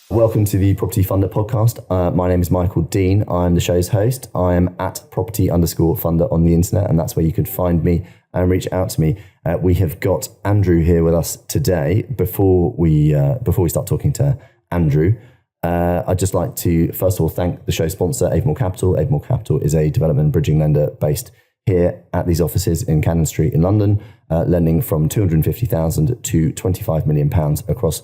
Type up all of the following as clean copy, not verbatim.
Welcome to the Property Funder podcast. My name is Michael Dean. I'm the show's host. I am at property_funder on the internet, and that's where you can find me and reach out to me. We have got Andrew here with us today. Before we start talking to Andrew, I'd just like to first of all thank the show sponsor, Avamore Capital. Avamore Capital is a development and bridging lender based here at these offices in Cannon Street in London, lending from £250,000 to £25 million across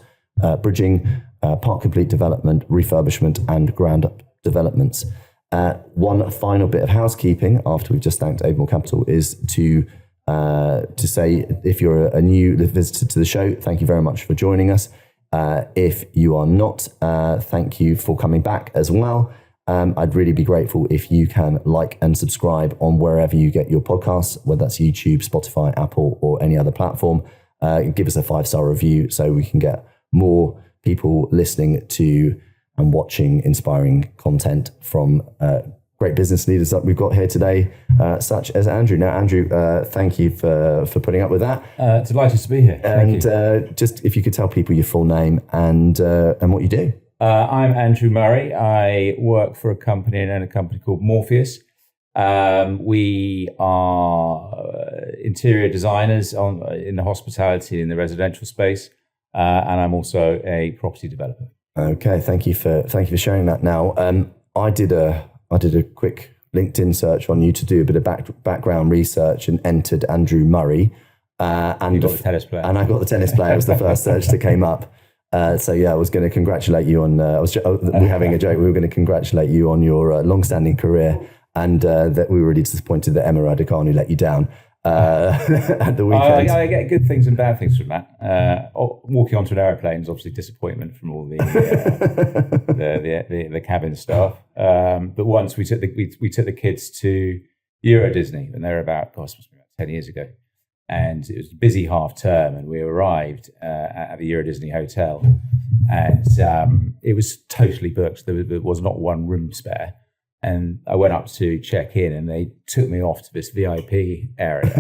bridging, part complete development, refurbishment and ground up developments. One final bit of housekeeping after we've just thanked Avamore Capital is to say, if you're a new visitor to the show, thank you very much for joining us. If you are not, thank you for coming back as well. I'd really be grateful if you can like and subscribe on wherever you get your podcasts, whether that's YouTube, Spotify, Apple, or any other platform. Give us a 5-star review so we can get more people listening to and watching inspiring content from great business leaders that we've got here today, such as Andrew. Now, Andrew, thank you for putting up with that. Delighted to be here. And just if you could tell people your full name and what you do. I'm Andrew Murray. I work for a company and a company called Morpheus. We are interior designers in the hospitality in the residential space, and I'm also a property developer. Okay, thank you for sharing that. Now, I did a quick LinkedIn search on you to do a bit of background research and entered Andrew Murray. And you got the tennis player. And I got the tennis player. It was the first search that came up. So yeah, I was going to congratulate you on. We're having a joke. We were going to congratulate you on your long-standing career, and that we were really disappointed that Emma Raducanu let you down at the weekend. I get good things and bad things from that. Walking onto an aeroplane is obviously disappointment from all the cabin staff. But once we took the kids to Euro Disney, and they were about, must be about 10 years ago. And it was a busy half term, and we arrived at the Euro Disney Hotel, and it was totally booked. There was not one room spare. And I went up to check in, and they took me off to this VIP area.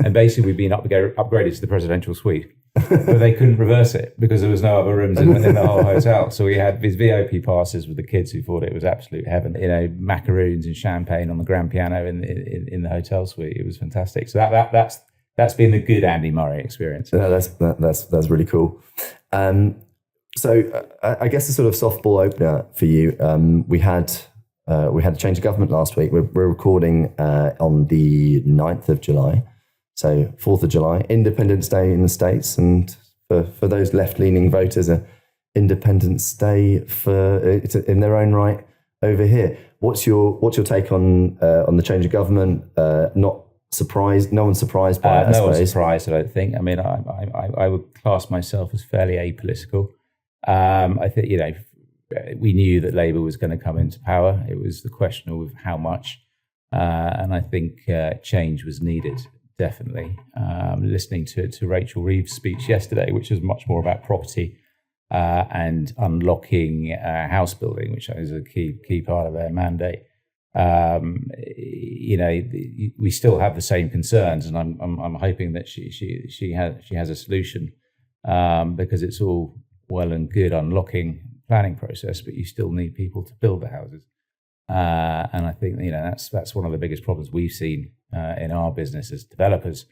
And basically, we'd been upgraded to the presidential suite, but they couldn't reverse it because there was no other rooms in the whole hotel. So we had these VIP passes with the kids who thought it was absolute heaven. You know, macaroons and champagne on the grand piano in the hotel suite. It was fantastic. So that's been the good Andy Murray experience. Yeah, that's really cool. So I guess the sort of softball opener for you, we had a change of government last week. We're recording on the 9th of July, so 4th of July, Independence Day in the States, and for those left-leaning voters, Independence Day in their own right over here. What's your take on the change of government? Not surprised. No one's surprised by it. No one's surprised, I don't think. I mean, I would class myself as fairly apolitical. I think, we knew that Labour was going to come into power. It was the question of how much, and I think change was needed, definitely. Listening to Rachel Reeves' speech yesterday, which was much more about property and unlocking house building, which is a key part of their mandate. We still have the same concerns, and I'm hoping that she has a solution, because it's all well and good unlocking planning process, but you still need people to build the houses, and I think that's one of the biggest problems we've seen in our business as developers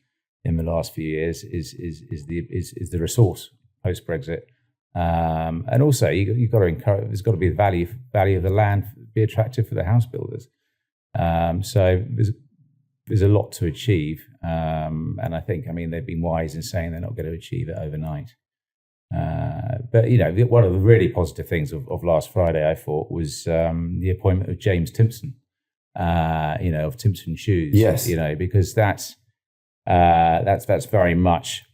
in the last few years is the resource post Brexit, and also you've got to encourage. There's got to be the value of the land be attractive for the house builders. So there's a lot to achieve, and I think they've been wise in saying they're not going to achieve it overnight. But one of the really positive things of last Friday, I thought, was the appointment of James Timpson, of Timpson Shoes. Yes, because that's very much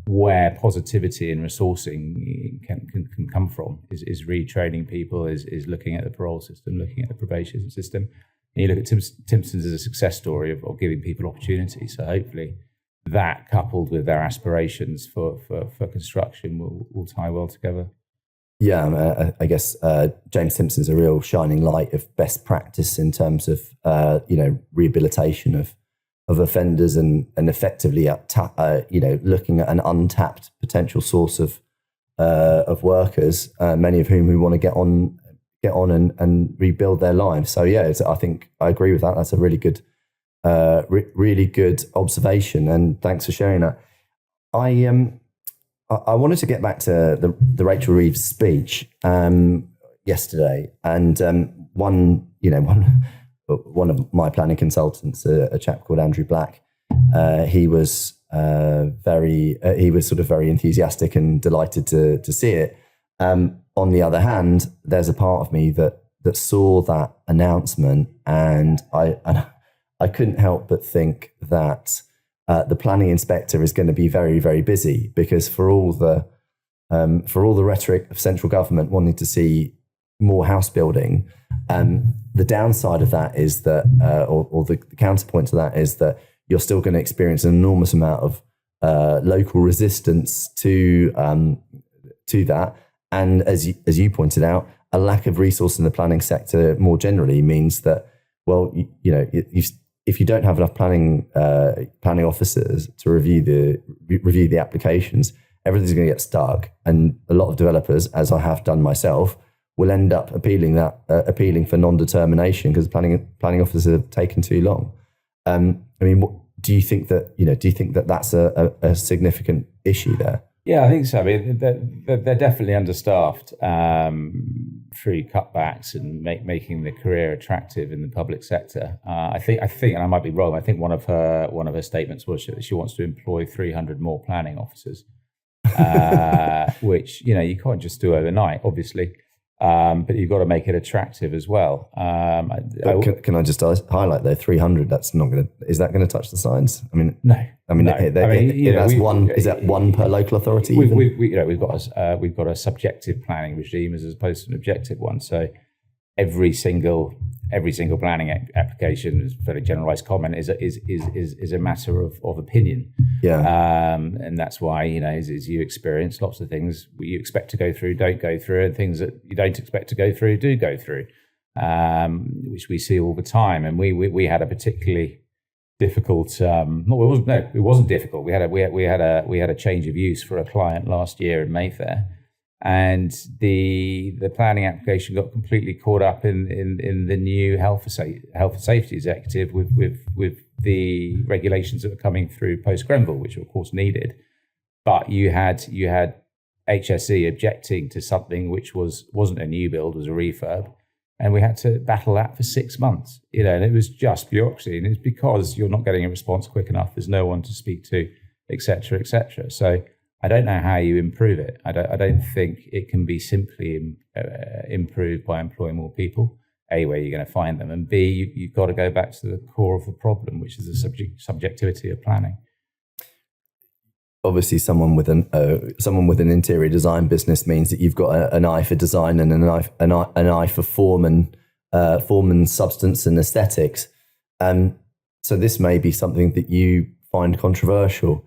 where positivity and resourcing can come from. Is retraining people, is looking at the parole system, looking at the probation system. And you look at Timpson's as a success story of giving people opportunity. So hopefully that, coupled with their aspirations for construction, will tie well together. Yeah, I guess James Timpson's a real shining light of best practice in terms of rehabilitation of offenders and effectively looking at an untapped potential source of workers, many of whom who want to get on and rebuild their lives. So yeah, I think I agree with that. That's a really good really good observation, and thanks for sharing that. I wanted to get back to the Rachel Reeves speech yesterday, and one of my planning consultants, a chap called Andrew Black, he was very enthusiastic and delighted to see it. On the other hand, there's a part of me that saw that announcement, and I couldn't help but think that the planning inspector is going to be very, very busy, because for all the rhetoric of central government wanting to see more house building, the downside of that is that, or the counterpoint to that is that you're still going to experience an enormous amount of local resistance to that, and as you pointed out, a lack of resource in the planning sector more generally means that, well, if you don't have enough planning officers to review the applications, everything's going to get stuck, and a lot of developers, as I have done myself, will end up appealing for non-determination because planning officers have taken too long. Do you think that that's a significant issue there? Yeah, I think so. I mean, they're definitely understaffed through cutbacks and making the career attractive in the public sector. I think, and I might be wrong, I think one of her statements was that she wants to employ 300 more planning officers, which you can't just do overnight, obviously. But you've got to make it attractive as well. Can I just highlight though, 300? That's not going to. Is that going to touch the signs? I mean, no. That's one. Is that one per local authority? We've got a subjective planning regime as opposed to an objective one. So every single planning application, is very generalized comment, is a matter of opinion. Yeah. And that's why, as you experience, lots of things you expect to go through don't go through, and things that you don't expect to go through do go through, which we see all the time. And we had a particularly difficult. It wasn't difficult. We had a change of use for a client last year in Mayfair. And the planning application got completely caught up in the new health and safety executive with the regulations that were coming through post Grenville, which were of course needed. But you had HSE objecting to something which wasn't a new build, was a refurb, and we had to battle that for 6 months. And it was just bureaucracy, and it's because you're not getting a response quick enough. There's no one to speak to, etc., etc. So I don't know how you improve it. I don't think it can be simply improved by employing more people. A, where you're going to find them, and B, you've got to go back to the core of the problem, which is the subjectivity of planning. Obviously, someone with an interior design business means that you've got an eye for design and an eye for form and substance and aesthetics. So this may be something that you find controversial.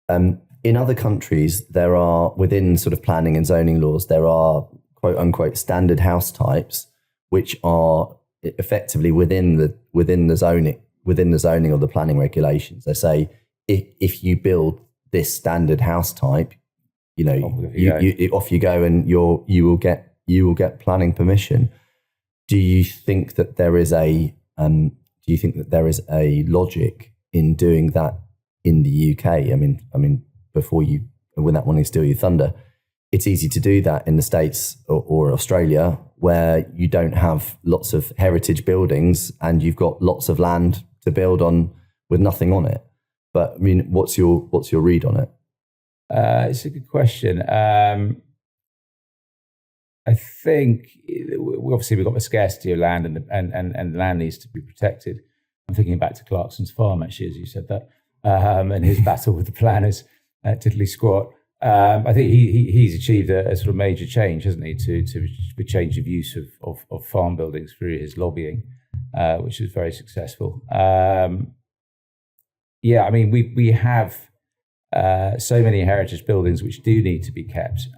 In other countries, there are, within sort of planning and zoning laws, there are quote unquote standard house types, which are effectively within the zoning or the planning regulations. They say if you build this standard house type, off you go, and you will get planning permission. Do you think that there is a logic in doing that in the UK? I mean, without wanting to steal your thunder, it's easy to do that in the States or Australia, where you don't have lots of heritage buildings and you've got lots of land to build on with nothing on it. But I mean, what's your read on it? It's a good question. I think obviously we've got the scarcity of land, and land needs to be protected. I'm thinking back to Clarkson's farm, actually, as you said that, and his battle with the planners at Tiddly Squat. I think he's achieved a sort of major change, hasn't he, to the change of use of farm buildings through his lobbying, which is very successful. I mean, we have so many heritage buildings which do need to be kept.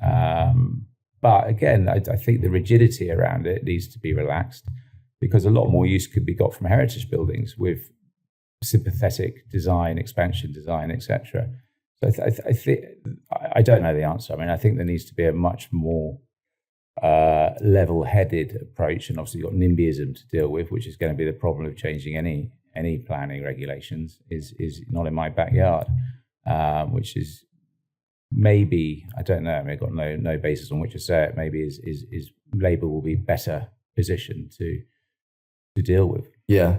But again, I think the rigidity around it needs to be relaxed, because a lot more use could be got from heritage buildings with sympathetic design, expansion design, etc. So I think I don't know the answer. I mean, I think there needs to be a much more level-headed approach, and obviously you've got NIMBYism to deal with, which is going to be the problem of changing any planning regulations. Is not in my backyard, which is maybe, I don't know. I mean, I've got no basis on which to say it. Maybe is Labour will be better positioned to deal with. Yeah,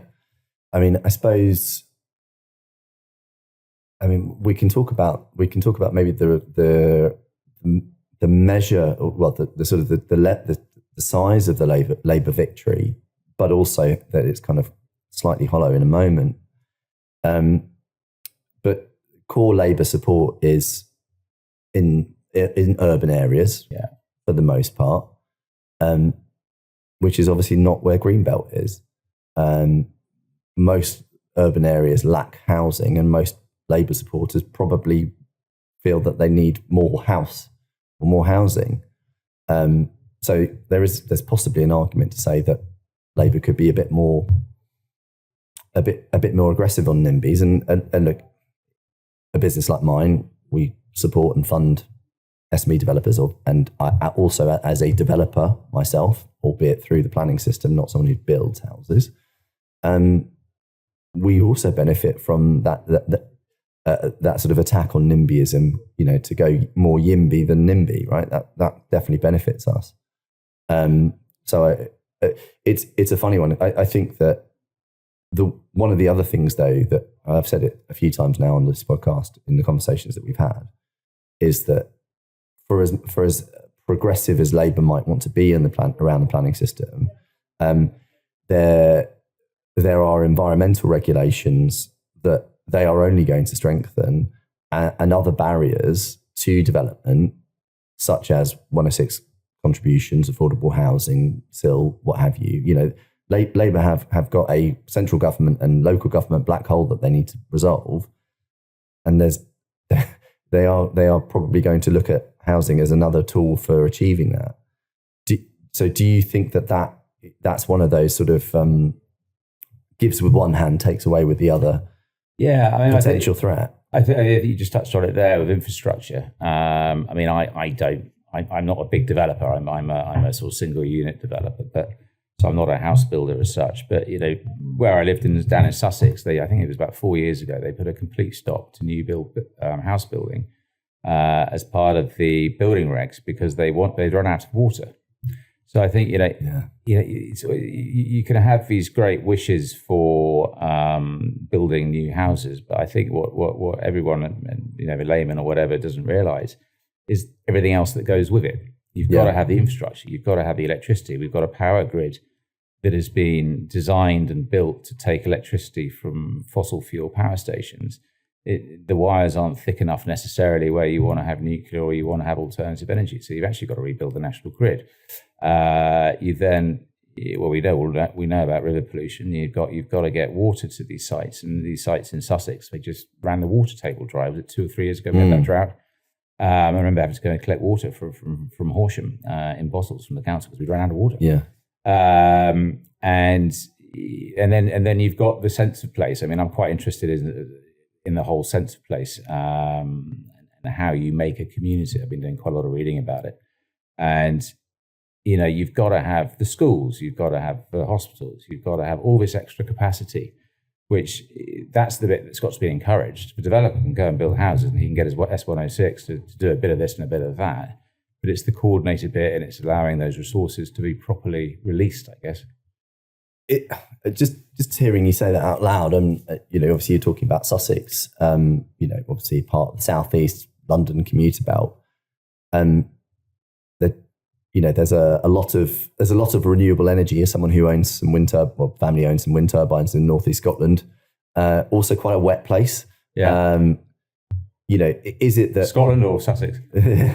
I mean, I suppose. I mean, we can talk about maybe the measure, well, the sort of the size of the Labour victory, but also that it's kind of slightly hollow in a moment. But core Labour support is in urban areas, for the most part, which is obviously not where Greenbelt is. Most urban areas lack housing, and most Labour supporters probably feel that they need more housing. So there's possibly an argument to say that Labour could be a bit more aggressive on NIMBYs, and look, a business like mine, we support and fund SME developers, and I also, as a developer myself, albeit through the planning system, not someone who builds houses, we also benefit from that sort of attack on NIMBYism, to go more YIMBY than NIMBY, right? That definitely benefits us. So it's a funny one. I think that one of the other things, though, that I've said it a few times now on this podcast in the conversations that we've had, is that for as progressive as Labour might want to be in around the planning system, there are environmental regulations that they are only going to strengthen, and other barriers to development, such as 106 contributions, affordable housing, SIL, what have you. Labour have got a central government and local government black hole that they need to resolve, and they are probably going to look at housing as another tool for achieving that. Do you think that's one of those sort of gives with one hand, takes away with the other? Yeah, I mean, potential threat. I think you just touched on it there with infrastructure. I mean, I'm not a big developer. I'm a sort of single unit developer, so I'm not a house builder as such. But where I lived down in Sussex, I think it was about 4 years ago, they put a complete stop to new build house building as part of the building regs, because they'd run out of water. So I think you can have these great wishes for building new houses, but I think what everyone, a layman or whatever, doesn't realise is everything else that goes with it. You've got to have the infrastructure. You've got to have the electricity. We've got a power grid that has been designed and built to take electricity from fossil fuel power stations. The wires aren't thick enough necessarily where you want to have nuclear or you want to have alternative energy. So you've actually got to rebuild the national grid. We know about river pollution. You've got to get water to these sites, and these sites in Sussex, they just ran the water table dry. Was it 2 or 3 years ago we had that drought? I remember having to go and collect water from Horsham in bottles from the council because we ran out of water. Yeah. And then you've got the sense of place. I mean, I'm quite interested in the whole sense of place and how you make a community. I've been doing quite a lot of reading about it. And, you've got to have the schools, you've got to have the hospitals, you've got to have all this extra capacity, which that's the bit that's got to be encouraged. The developer can go and build houses and he can get his S106 to do a bit of this and a bit of that. But it's the coordinated bit, and it's allowing those resources to be properly released, I guess. Just hearing you say that out loud, and obviously you're talking about Sussex, obviously part of the southeast London commuter belt, there's a lot of renewable energy. As someone who owns some family owns some wind turbines in northeast Scotland, also quite a wet place. Yeah. Is it that Scotland or Sussex?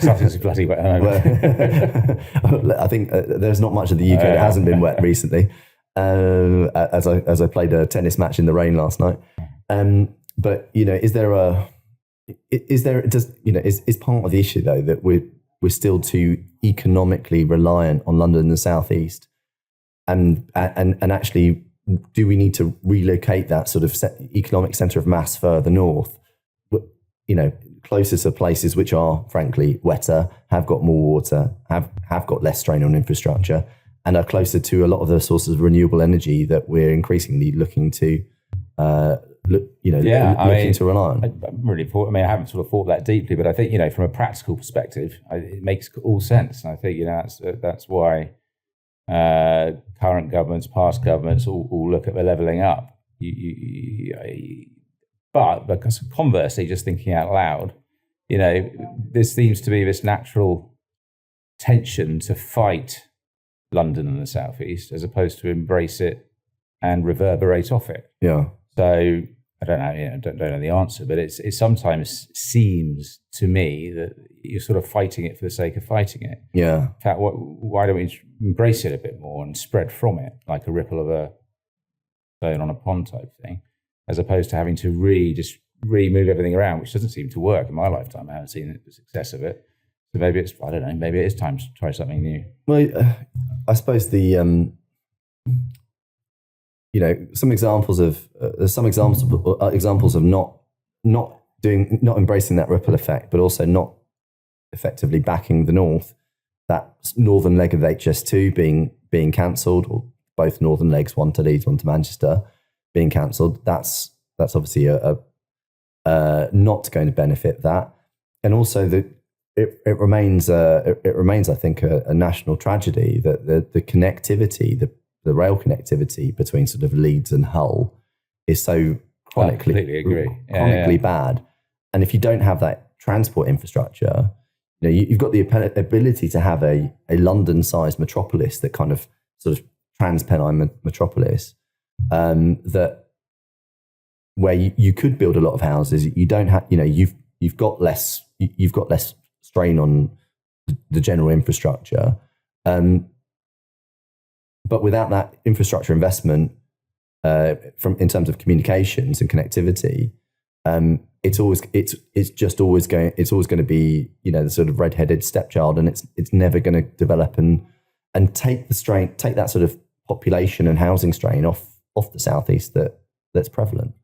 Sussex is bloody wet. I think there's not much of the UK that hasn't been wet recently. As I played a tennis match in the rain last night. But is part of the issue though that we're still too economically reliant on London and the southeast, and actually do we need to relocate that sort of economic centre of mass further north? Closer to places which are frankly wetter, have got more water, have got less strain on infrastructure, and are closer to a lot of the sources of renewable energy that we're increasingly looking to looking to rely on. I haven't sort of thought that deeply, but I think, from a practical perspective, it makes all sense. And I think, that's why current governments, past governments all look at the levelling up. But because conversely, just thinking out loud, there seems to be this natural tension to fight London and the Southeast as opposed to embrace it and reverberate off it. Yeah. So I don't know, don't know the answer, but it sometimes seems to me that you're sort of fighting it for the sake of fighting it. Yeah. In fact, why don't we embrace it a bit more and spread from it like a ripple of a stone on a pond type thing, as opposed to having to move everything around, which doesn't seem to work in my lifetime. I haven't seen the success of it. So maybe maybe it is time to try something new. Well, I suppose some examples of not embracing that ripple effect, but also not effectively backing the north. That northern leg of HS2 being cancelled, or both northern legs, one to Leeds, one to Manchester, being cancelled. That's obviously a not going to benefit that, and also it remains I think a national tragedy that the connectivity, the rail connectivity between sort of Leeds and Hull is so chronically bad. And if you don't have that transport infrastructure, you've got the ability to have a London-sized metropolis, that kind of sort of trans-Pennine metropolis, that where you could build a lot of houses. You don't have, you've got less strain on the general infrastructure. But without that infrastructure investment, in terms of communications and connectivity, it's always going to be the sort of red-headed stepchild, and it's never going to develop and take that sort of population and housing strain off the southeast that's prevalent.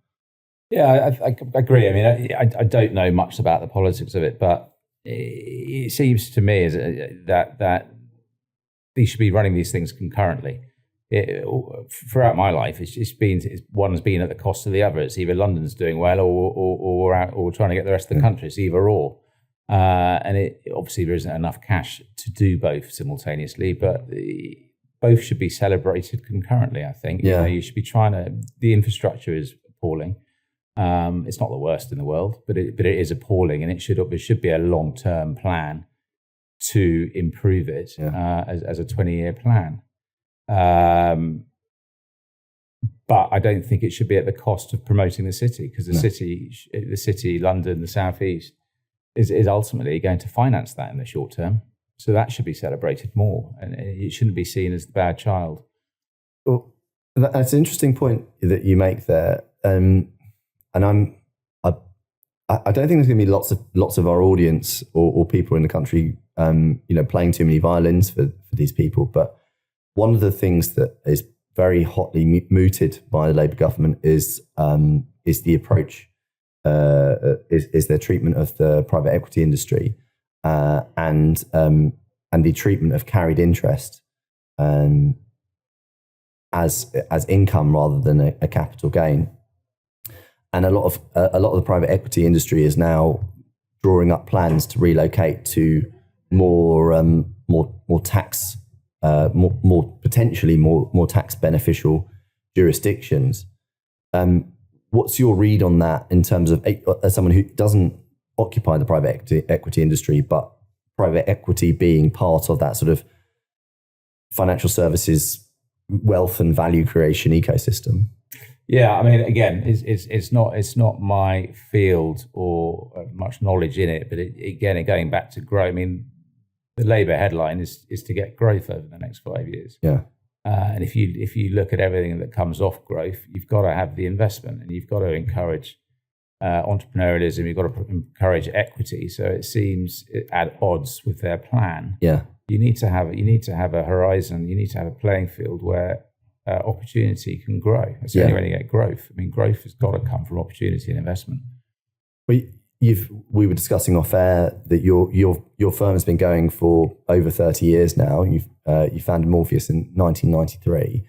Yeah, I agree. I mean, I don't know much about the politics of it, but it seems to me that these should be running these things concurrently. Throughout my life, one's been at the cost of the other. It's either London's doing well or trying to get the rest of the country. It's either or. And obviously there isn't enough cash to do both simultaneously, but both should be celebrated concurrently, I think. Yeah. You should be the infrastructure is appalling. It's not the worst in the world, but it is appalling, and there should be a long-term plan to improve it as a 20-year plan. But I don't think it should be at the cost of promoting the city, because the city, London, the southeast, is ultimately going to finance that in the short term. So that should be celebrated more, and it shouldn't be seen as the bad child. Well, that's an interesting point that you make there. And I don't think there's going to be lots of our audience or people in the country, playing too many violins for these people. But one of the things that is very hotly mooted by the Labour government is the approach, is their treatment of the private equity industry, and the treatment of carried interest as income rather than a capital gain. And a lot of the private equity industry is now drawing up plans to relocate to more tax, potentially more tax beneficial jurisdictions. What's your read on that in terms of, as someone who doesn't occupy the private equity industry, but private equity being part of that sort of financial services wealth and value creation ecosystem? Yeah, I mean, again, it's not my field or much knowledge in it, but again, going back to growth, I mean, the Labour headline is to get growth over the next 5 years. Yeah. And if you look at everything that comes off growth, you've got to have the investment, and you've got to encourage entrepreneurialism. You've got to encourage equity. So it seems at odds with their plan. Yeah. You need to have a horizon. You need to have a playing field where opportunity can grow. It's the only way to get growth. I mean, growth has got to come from opportunity and investment. We were discussing off air that your firm has been going for over 30 years now. You founded Morpheus in 1993.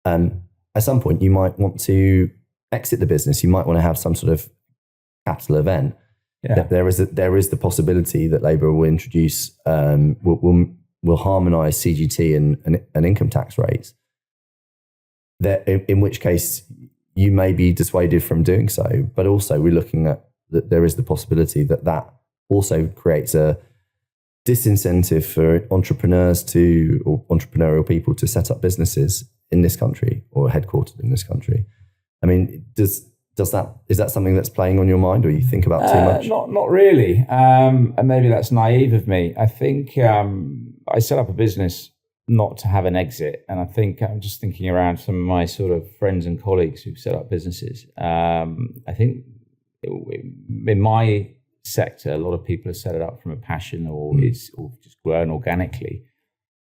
At some point, you might want to exit the business. You might want to have some sort of capital event. Yeah. There is the possibility that Labour will introduce will harmonise CGT and income tax rates. In which case, you may be dissuaded from doing so. But also, we're looking at that there is the possibility that also creates a disincentive for entrepreneurs or entrepreneurial people to set up businesses in this country or headquartered in this country. I mean, is that something that's playing on your mind, or you think about too much? Not really. And maybe that's naive of me. I think I set up a business not to have an exit. And I think I'm just thinking around some of my sort of friends and colleagues who've set up businesses. I think in my sector, a lot of people have set it up from a passion or just grown organically.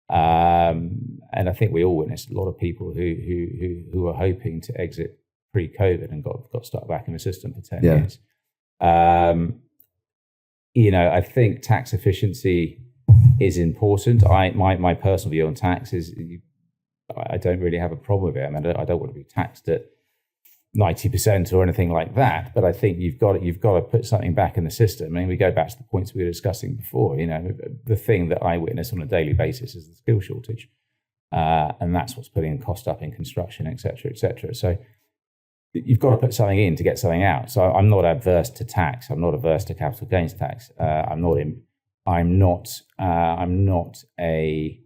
And I think we all witnessed a lot of people who were hoping to exit pre-COVID and got stuck back in the system for 10 years. I think tax efficiency is important. My personal view on tax is I don't really have a problem with it. I mean, I don't want to be taxed at 90% or anything like that, but I think you've got to put something back in the system. I mean, we go back to the points we were discussing before. The thing that I witness on a daily basis is the skill shortage, and that's what's putting cost up in construction, et cetera, et cetera. So you've got to put something in to get something out. So I'm not adverse to tax. I'm not averse to capital gains tax. I'm not a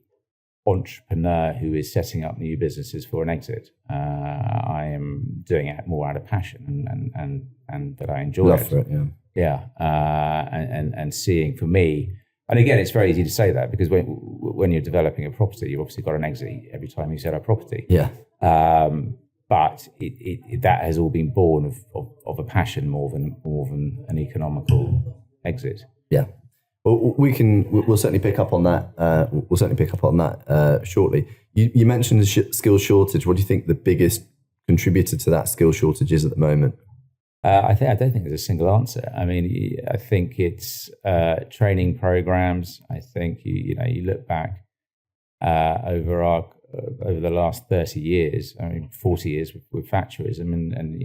entrepreneur who is setting up new businesses for an exit. I am doing it more out of passion and that I enjoy Love it. for it, yeah. And seeing for me, and again, it's very easy to say that because when you're developing a property, you've obviously got an exit every time you sell a property. Yeah. But that has all been born of a passion more than an economical exit. Yeah. Well, we'll certainly pick up on that. Shortly. You mentioned the skills shortage. What do you think the biggest contributor to that skill shortage is at the moment? I don't think there's a single answer. I mean, I think it's training programs. I think you look back over the last 30 years. I mean, 40 years with factorism, and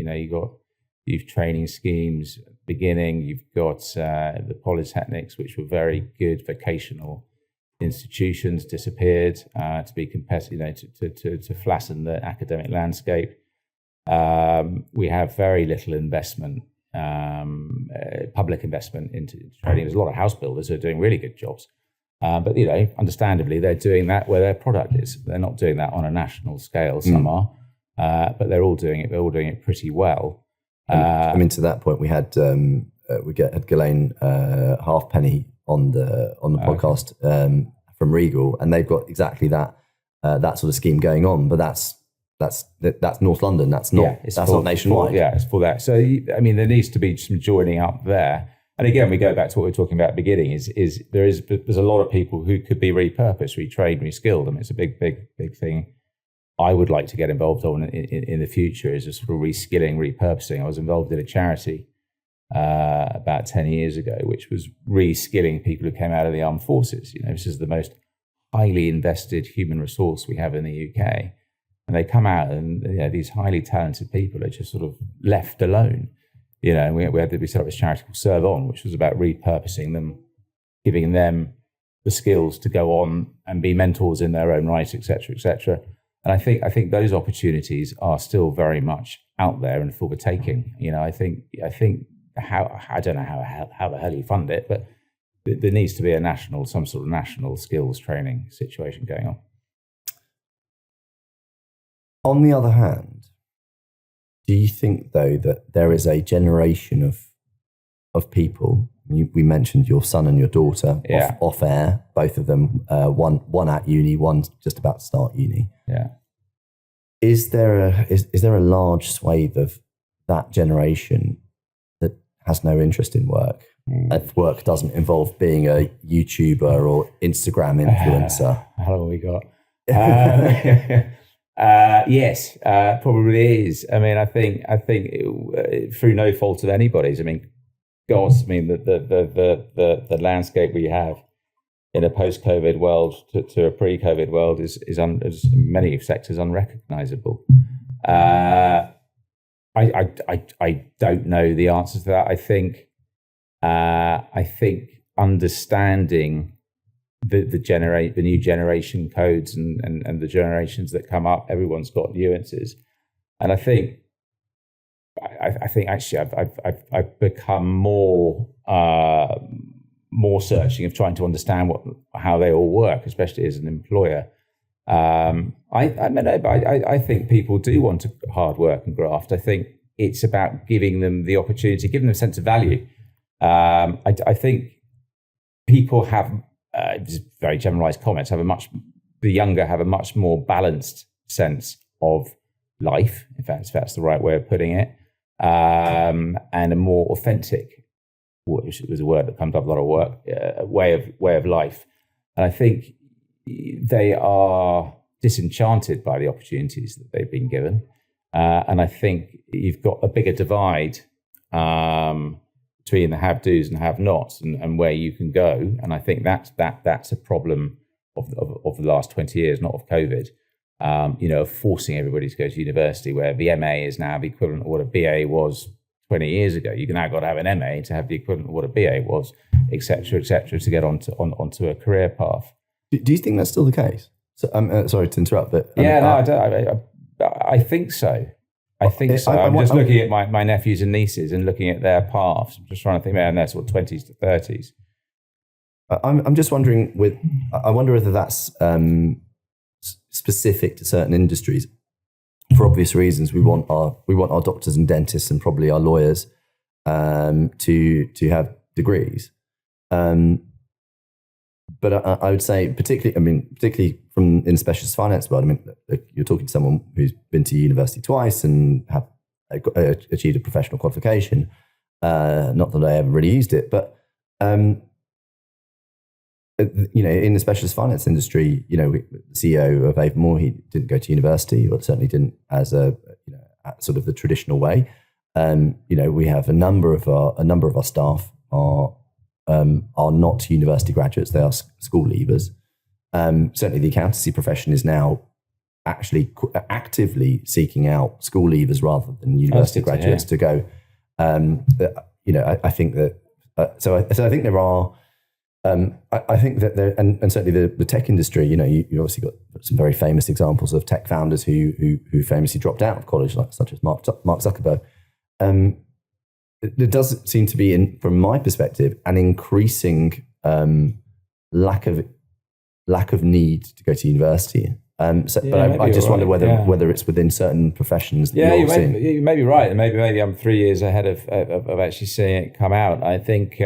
you've training schemes. Beginning, you've got the polytechnics, which were very good vocational institutions, disappeared to be competitive, to flatten the academic landscape. We have very little investment, public investment into training. There's a lot of house builders who are doing really good jobs, but understandably, they're doing that where their product is. They're not doing that on a national scale. Some are, but they're all doing it. They're all doing it pretty well. To that point, we had Ghislaine Halfpenny on the podcast from Regal, and they've got exactly that sort of scheme going on. But that's North London. That's not nationwide. It's for that. So there needs to be some joining up there. And again, we go back to what we were talking about at the beginning. Is there's a lot of people who could be repurposed, retrained, reskilled. I mean, it's a big thing. I would like to get involved on in the future is a sort of reskilling, repurposing. I was involved in a charity about 10 years ago, which was reskilling people who came out of the armed forces. This is the most highly invested human resource we have in the UK. And they come out and these highly talented people are just sort of left alone. We set up this charity called Serve On, which was about repurposing them, giving them the skills to go on and be mentors in their own right, et cetera, et cetera. And I think those opportunities are still very much out there and for the taking. I think I don't know how the hell you fund it, but there needs to be some sort of national skills training situation going on. On the other hand, do you think though that there is a generation of people? We mentioned your son and your daughter off air, both of them, one at uni, one's just about to start uni. Yeah. Is there a large swathe of that generation that has no interest in work? If work doesn't involve being a YouTuber or Instagram influencer. How long have we got? Yes, probably is. I mean, I think through no fault of anybody's. I mean, the landscape we have in a post-COVID world to a pre-COVID world is in many sectors unrecognizable. I don't know the answer to that. I think understanding the new generation codes and the generations that come up, everyone's got nuances, and I think actually I've become more searching of trying to understand how they all work, especially as an employer. I think people do want to hard work and graft. I think it's about giving them the opportunity, giving them a sense of value. I think people have just very generalized comments. The younger have a much more balanced sense of life, if that's the right way of putting it, and a more authentic, which was a word that comes up a lot of work, way of life. And I think they are disenchanted by the opportunities that they've been given, and I think you've got a bigger divide between the have-dos and have-nots, and where you can go. And I think that's a problem of the last 20 years, not of COVID. Of forcing everybody to go to university, where the MA is now the equivalent of what a BA was 20 years ago. You've now got to have an MA to have the equivalent of what a BA was, et cetera, to get onto a career path. Do you think that's still the case? So, sorry to interrupt, but I think so. I'm just looking at my nephews and nieces and looking at their paths. I'm just trying to think about their sort of 20s to 30s. I'm just wondering. I wonder whether that's specific to certain industries. For obvious reasons, we want our doctors and dentists and probably our lawyers to have degrees. But I would say, particularly from in the specialist finance world, you're talking to someone who's been to university twice and have achieved a professional qualification. Not that I ever really used it, but in the specialist finance industry, the CEO of Avamore, he didn't go to university, or certainly didn't as sort of the traditional way. We have a number of our staff are not university graduates; they are school leavers. Certainly, the accountancy profession is now actually actively seeking out school leavers rather than university graduates to go. I think that. So I think there are. I think that there, and certainly the tech industry. You obviously got some very famous examples of tech founders who famously dropped out of college, such as Mark Zuckerberg. There does seem to be, from my perspective, an increasing lack of need to go to university. But I just wonder whether it's within certain professions. That you may be right, and maybe I'm 3 years ahead of actually seeing it come out. I think.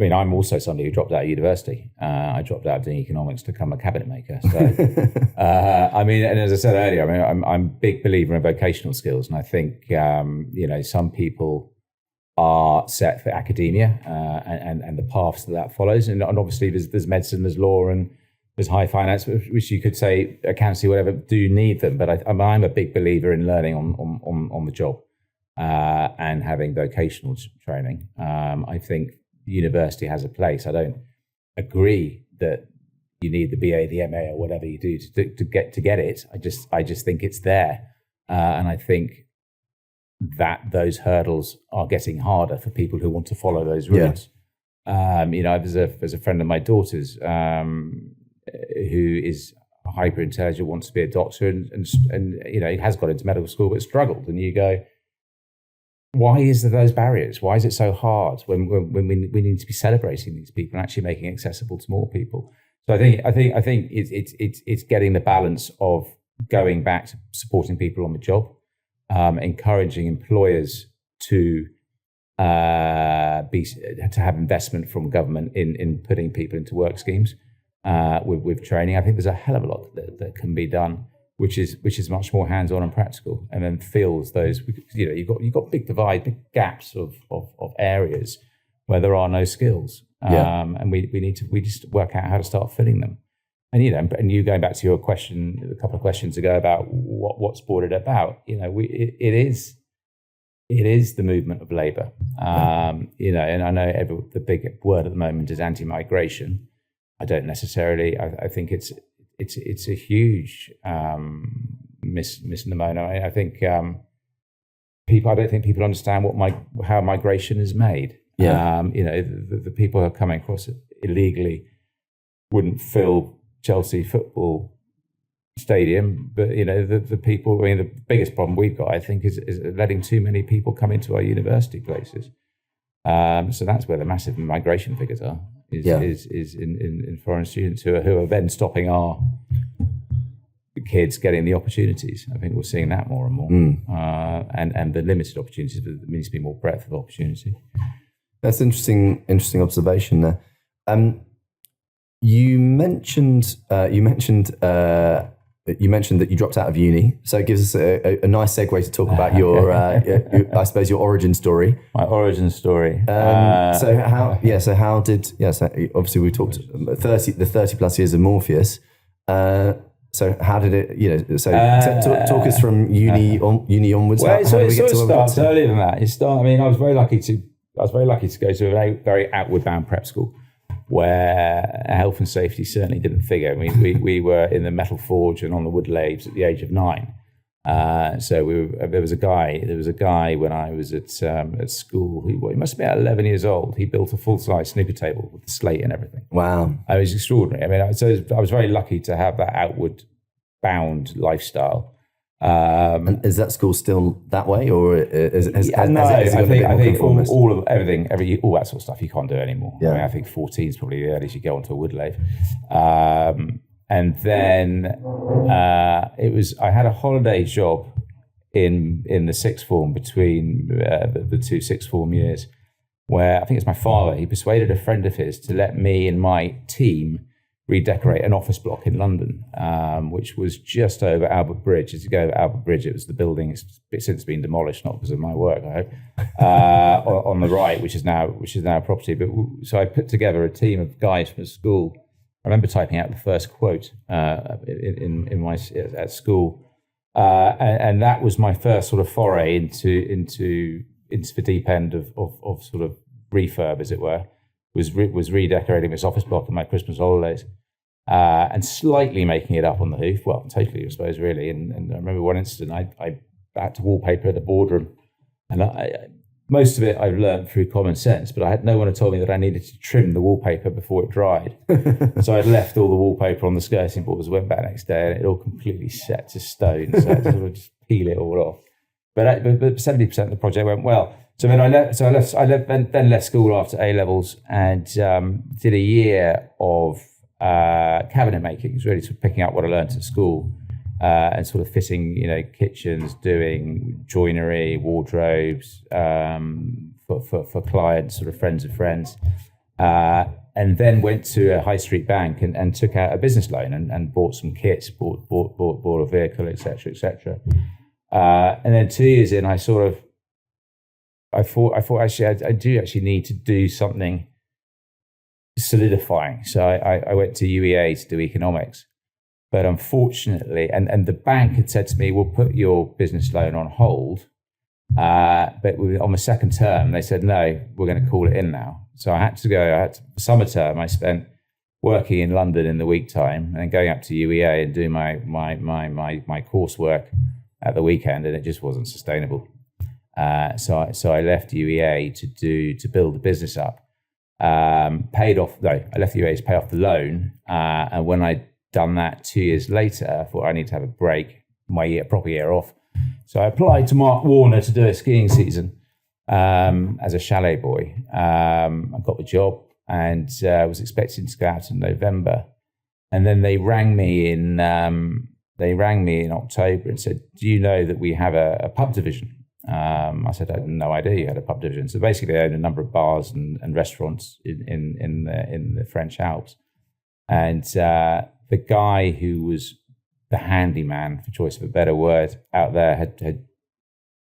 I'm also somebody who dropped out of university. I dropped out doing economics to become a cabinet maker. So, and as I said earlier, I'm a big believer in vocational skills, and I think some people are set for academia and the paths that follows, and obviously there's medicine, there's law, and there's high finance, which you could say accountancy, whatever, do need them. But I'm a big believer in learning on the job and having vocational training. I think university has a place. I don't agree that you need the BA, the MA, or whatever you do to get it. I just think it's there, and I think that those hurdles are getting harder for people who want to follow those routes. Yeah. There's a friend of my daughter's who is hyper intelligent, wants to be a doctor, and he has got into medical school but struggled. And you go, why is there those barriers? Why is it so hard when we need to be celebrating these people and actually making it accessible to more people? So I think it's getting the balance of going back to supporting people on the job, encouraging employers to have investment from government in putting people into work schemes with training. I think there's a hell of a lot that can be done, which is much more hands-on and practical, and then fills those. You've got big gaps of areas where there are no skills, and we just work out how to start filling them. And and you going back to your question a couple of questions ago about what's brought it about, it is the movement of labour. And I know the big word at the moment is anti-migration. I don't necessarily. I think it's a huge misnomer. I think people. I don't think people understand how migration is made. Yeah. The people who are coming across it illegally wouldn't fill Chelsea football stadium, but the people. I mean, the biggest problem we've got, I think, is letting too many people come into our university places. So that's where the massive migration figures are. Is in foreign students who are then stopping our kids getting the opportunities. I think we're seeing that more and more, and the limited opportunities. There needs to be more breadth of opportunity. That's interesting observation there. You mentioned that you dropped out of uni, so it gives us a nice segue to talk about your, I suppose, your origin story. My origin story. So obviously we talked 30 plus years of Morpheus. So how did it? Talk us from uni onwards. Well, it starts earlier than that. I was very lucky to go to a very outward bound prep school, where health and safety certainly didn't figure. I mean, we were in the metal forge and on the wood lathes at the age of 9. So there was a guy when I was at school. He must have been 11 years old. He built a full-size snooker table with the slate and everything. Wow, it was extraordinary. I mean, I was very lucky to have that outward bound lifestyle. And is that school still that way, or has it I think all that sort of stuff you can't do anymore. Yeah. I mean, I think 14 is probably the earliest you go onto a wood lathe. And then I had a holiday job in the sixth form between the two sixth form years, where I think it's my father. He persuaded a friend of his to let me and my team redecorate an office block in London, which was just over Albert Bridge. As you go over Albert Bridge, it was the building. It's since been demolished, not because of my work, I hope. On the right, which is now a property. But so I put together a team of guys from school. I remember typing out the first quote at school, and that was my first sort of foray into the deep end of sort of refurb, as it were. Was redecorating this office block in my Christmas holidays, and slightly making it up on the hoof. Well, totally, I suppose, really. And I remember one incident, I had to wallpaper the boardroom, and most of it I've learned through common sense, but I had no one had told me that I needed to trim the wallpaper before it dried. So I'd left all the wallpaper on the skirting boards, went back next day, and it all completely set to stone. So I had to sort of just peel it all off. But 70% of the project went well. So then I left school after A levels and did a year of cabinet making. It was really sort of picking up what I learned at school and sort of fitting, kitchens, doing joinery, wardrobes for clients, sort of friends of friends. And then went to a high street bank and took out a business loan and bought some kits, bought a vehicle, etc., etc. And then 2 years in, I thought actually I do actually need to do something solidifying. So I went to UEA to do economics, but unfortunately, and the bank had said to me, "We'll put your business loan on hold." But on the second term, they said, "No, we're going to call it in now." So I had to go. The summer term, I spent working in London in the week time, and then going up to UEA and doing my coursework at the weekend, and it just wasn't sustainable. So I left UEA to build the business up. I left UEA to pay off the loan. And when I'd done that 2 years later, I thought I need to have a break, proper year off. So I applied to Mark Warner to do a skiing season as a chalet boy. I got the job and was expecting to go out in November. And then they rang me in October and said, "Do you know that we have a pub division?" I said, "I had no idea you had a pub division." So basically, they own a number of bars and restaurants in the French Alps. And the guy who was the handyman, for choice of a better word, out there had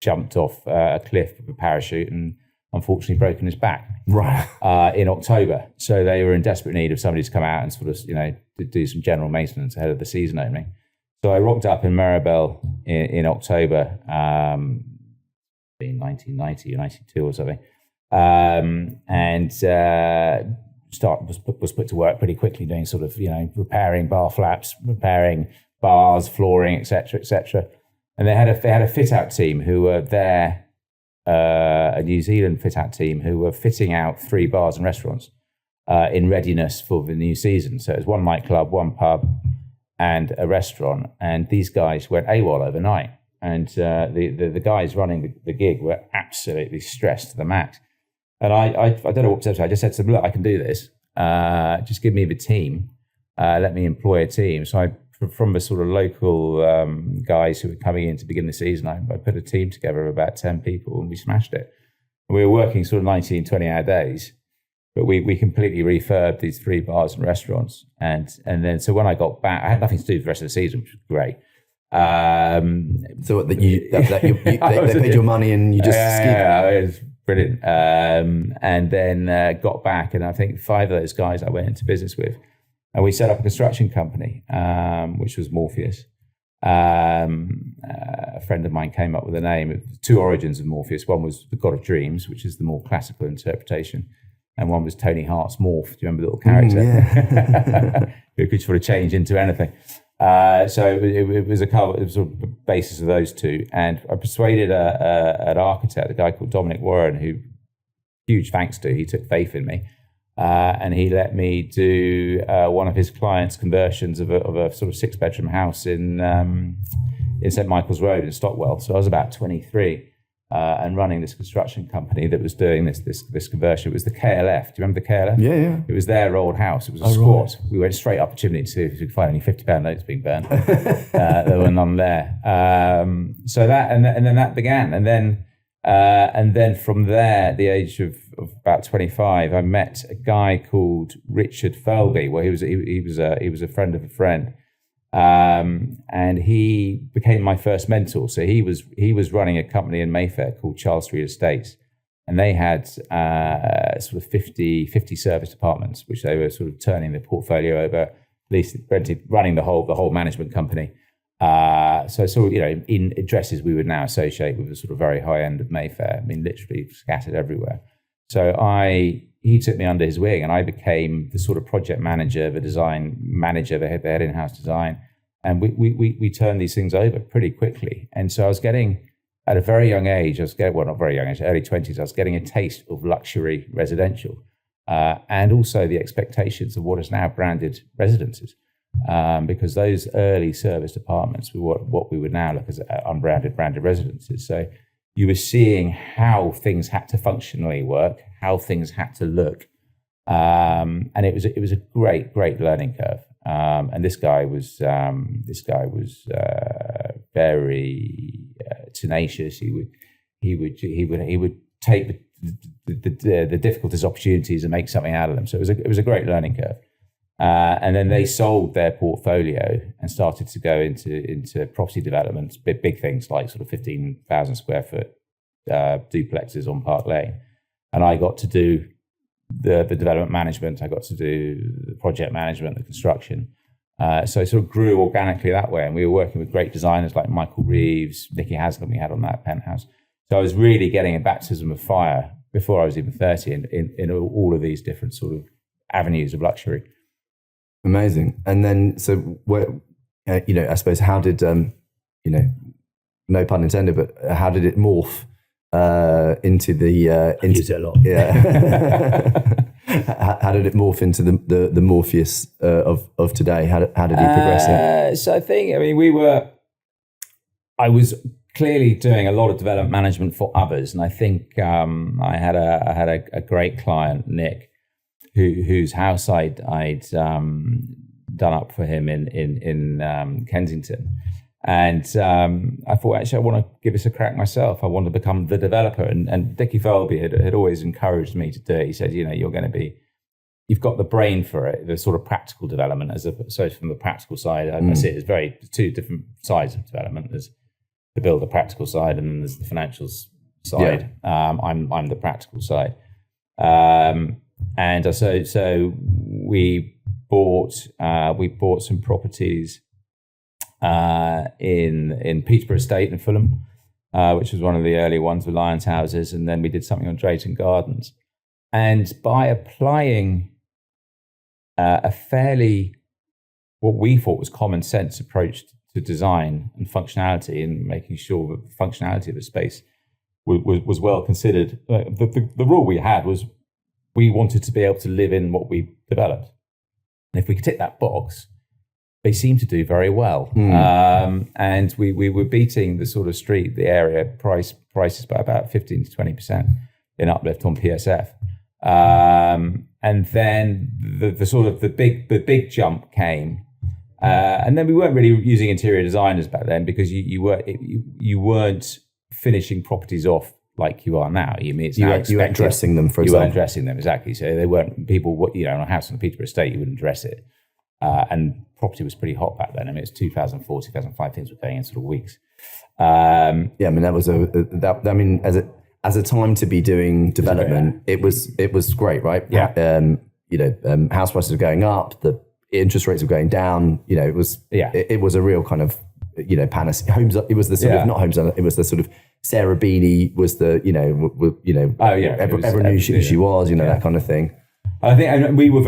jumped off a cliff with a parachute and unfortunately broken his back in October. So they were in desperate need of somebody to come out and sort of, do some general maintenance ahead of the season opening. So I rocked up in Maribel in October, in 1990 or 92 or something, and was put to work pretty quickly doing sort of, repairing bar flaps, repairing bars, flooring, etc., etc. And they had a fit out team who were there, a New Zealand fit out team who were fitting out 3 bars and restaurants in readiness for the new season. So it was 1 nightclub, 1 pub, and a restaurant. And these guys went AWOL overnight. And the guys running the gig were absolutely stressed to the max. And I don't know what to say. I just said to them, look, I can do this. Just give me the team. Let me employ a team. So from the sort of local guys who were coming in to begin the season, I put a team together of about 10 people and we smashed it. And we were working sort of 19, 20-hour days, but we completely refurbed these 3 bars and restaurants. And then, so when I got back, I had nothing to do with the rest of the season, which was great. So they paid your money and you just skied? Yeah, it was brilliant. And then got back, and I think 5 of those guys I went into business with, and we set up a construction company, which was Morpheus. A friend of mine came up with a name. 2 origins of Morpheus. One was the God of Dreams, which is the more classical interpretation, and one was Tony Hart's Morph. Do you remember the little character? Yeah. Who could sort of change into anything. So it was a sort of basis of those 2, and I persuaded an architect, a guy called Dominic Warren, who, huge thanks to, he took faith in me, and he let me do one of his clients' conversions of a sort of 6-bedroom house in St Michael's Road in Stockwell. So I was about 23 and running this construction company that was doing this conversion. It was the KLF. Do you remember the KLF? Yeah. It was their old house. It was a squat. Right. We went straight up to chimney to see if we could find any £50 notes being burned. There were none there. So that and then that began, and then from there, at the age of about 25, I met a guy called Richard Felby. Well, he was a friend of a friend. And he became my first mentor. So he was running a company in Mayfair called Charles Street Estates, and they had sort of 50 service departments, which they were sort of turning their portfolio over, running the whole management company. So in addresses we would now associate with the sort of very high end of Mayfair. I mean, literally scattered everywhere. So he took me under his wing, and I became the sort of project manager, the design manager, the head in-house design. And we turned these things over pretty quickly. And so I was getting, at a very young age, not very young age, early 20s, I was getting a taste of luxury residential, and also the expectations of what is now branded residences. Because those early service apartments were what we would now look as unbranded, branded residences. So you were seeing how things had to functionally work, how things had to look, and it was a great learning curve. And this guy was very tenacious. He would take the difficult as opportunities and make something out of them. So it was a great learning curve. And then they sold their portfolio and started to go into property developments, big things like sort of 15,000 square foot duplexes on Park Lane. And I got to do the development management. I got to do the project management, the construction. So it sort of grew organically that way. And we were working with great designers like Michael Reeves, Nicky Haslam we had on that penthouse. So I was really getting a baptism of fire before I was even 30 in all of these different sort of avenues of luxury. Amazing. And then, so where, I suppose, how did, no pun intended, but how did it morph into the... I use it a lot. Yeah. How did it morph into the Morpheus of today? How did he progress it? So I think, I was clearly doing a lot of development management for others. And I think I had a great client, Nick, whose house I'd done up for him in Kensington. And I thought, actually, I want to give this a crack myself. I want to become the developer. And Dickie Felby had always encouraged me to do it. He said, you've got the brain for it, the sort of practical development. So from the practical side, I see it as two different sides of development. There's the builder practical side, and then there's the financial side. I'm the practical side. And so we bought some properties in Peterborough Estate in Fulham, which was one of the early ones with Lions Houses, and then we did something on Drayton Gardens. And by applying a fairly, what we thought was common sense approach to design and functionality, and making sure that the functionality of the space was well considered, the rule we had was we wanted to be able to live in what we developed. And if we could tick that box, they seemed to do very well. And we were beating the sort of the area prices by about 15 to 20% in uplift on PSF. And then the big jump came. And then we weren't really using interior designers back then, because you weren't finishing properties off like you are now. You weren't dressing them, for example. You weren't dressing them, exactly. So they weren't people. On a house on the Peterborough Estate, you wouldn't dress it. And property was pretty hot back then. I mean, it's 2004, 2005. Things were going in sort of weeks. I mean, that was as a time to be doing development, it was great, right? Yeah. House prices were going up, the interest rates were going down. It was a real kind of panacea. Homes. It was the sort of not homes. It was the sort of Sarah Beanie was the everyone knew who she was. That kind of thing. I think, and we were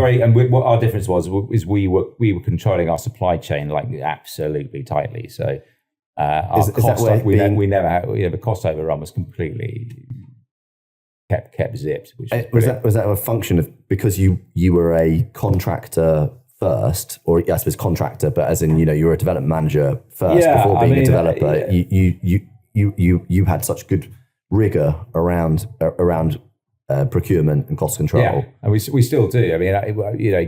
what our difference was we were controlling our supply chain like absolutely tightly. So we never had, the cost overrun was completely kept zipped. Was that a function of, because you were a contractor first, or I suppose contractor, but as in you were a development manager first before being a developer. You had such good rigor around procurement and cost control. Yeah, and we still do. I mean,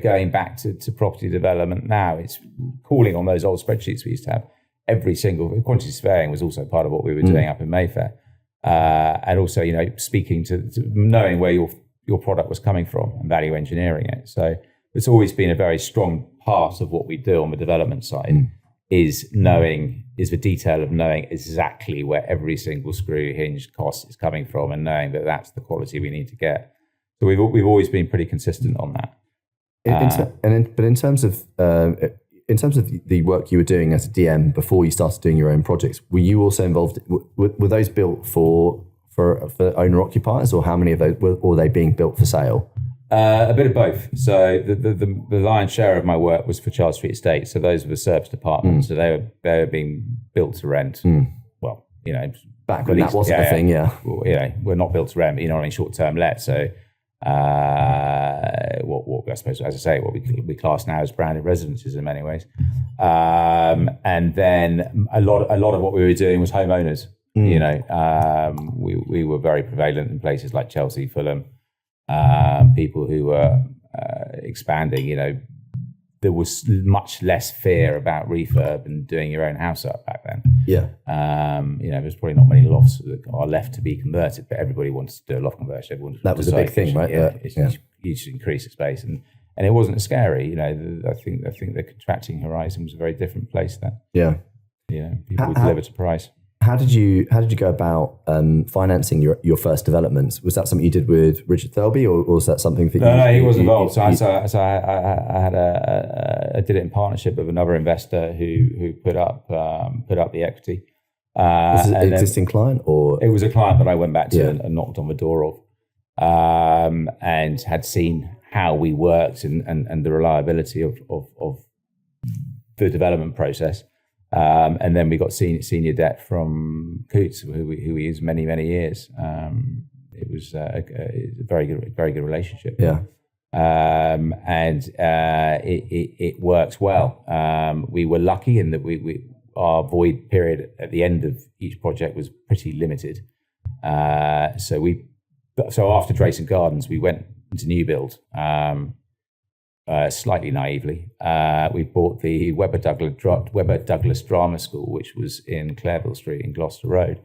going back to property development now, it's calling on those old spreadsheets we used to have. Every single quantity surveying was also part of what we were doing up in Mayfair, and also speaking to knowing where your product was coming from and value engineering it. So it's always been a very strong part of what we do on the development side. Is the detail of knowing exactly where every single screw hinge cost is coming from, and knowing that that's the quality we need to get. So we've always been pretty consistent on that. But in terms of the work you were doing as a DM before you started doing your own projects, were you also involved? Were those built for owner occupiers, or how many of those were they being built for sale? A bit of both. So the lion's share of my work was for Charles Street Estate. So those were the serviced apartments. So they were being built to rent. Well, back when that wasn't a thing, yeah. Well, we're not built to rent, but short term let. So what I suppose, as I say, what we class now as branded residences in many ways. And then a lot of what we were doing was homeowners. We were very prevalent in places like Chelsea, Fulham. People who were expanding, there was much less fear about refurb and doing your own house up back then. Yeah. There's probably not many lofts that are left to be converted, but everybody wanted to do a loft conversion. That was a big thing, right? You should increase the space, and it wasn't scary. I think the contracting horizon was a very different place then. Yeah. People would deliver to price. How did you go about financing your first developments? Was that something you did with Richard Thirlby, or was that something that No, he was involved. I did it in partnership with another investor who put up the equity. Was it an existing client, or it was a client that I went back to and knocked on the door of, and had seen how we worked and the reliability of the development process. And then we got senior debt from Coots, who we used many years. It was a very good relationship. Yeah. And it works well. We were lucky in that our void period at the end of each project was pretty limited. So after Drayton Gardens, we went into new build. Slightly naively, we bought the Webber Douglas Drama School, which was in Clareville Street in Gloucester Road,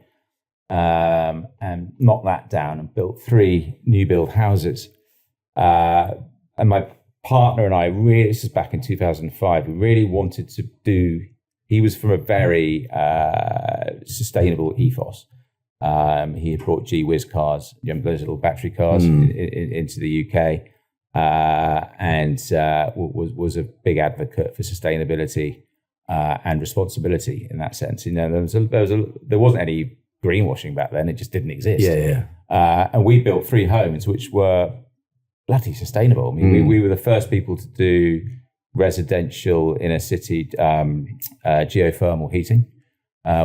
and knocked that down and built 3 new build houses. And my partner and I this is back in 2005, we really wanted to do, he was from a very sustainable ethos. He had brought G-Whiz cars, those little battery cars, into the UK, and was a big advocate for sustainability and responsibility in that sense. There wasn't any greenwashing back then; it just didn't exist. And we built 3 homes which were bloody sustainable. I mean, we were the first people to do residential inner city geothermal heating.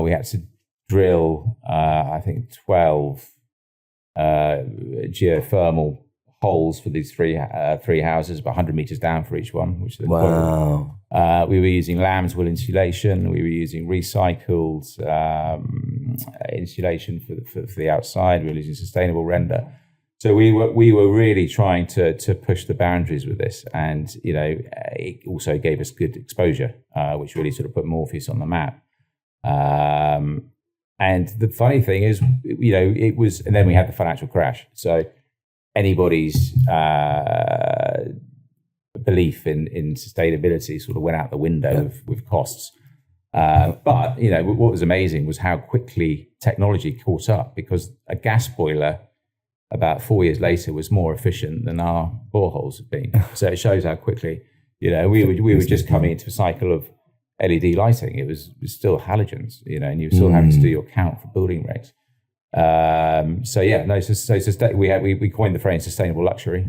We had to drill, I think, 12 geothermal holes for these three houses, about 100 meters down for each one. Which is wow. We were using lambswool insulation. We were using recycled insulation for the outside. We were using sustainable render. So we were really trying to push the boundaries with this, and it also gave us good exposure, which really sort of put Morpheus on the map. And the funny thing is, it was, and then we had the financial crash. So anybody's belief in sustainability sort of went out the window with costs. But what was amazing was how quickly technology caught up, because a gas boiler about 4 years later was more efficient than our boreholes had been. So it shows how quickly, we were just coming into a cycle of LED lighting. It was still halogens, and you were still having to do your count for building regs. We coined the phrase sustainable luxury,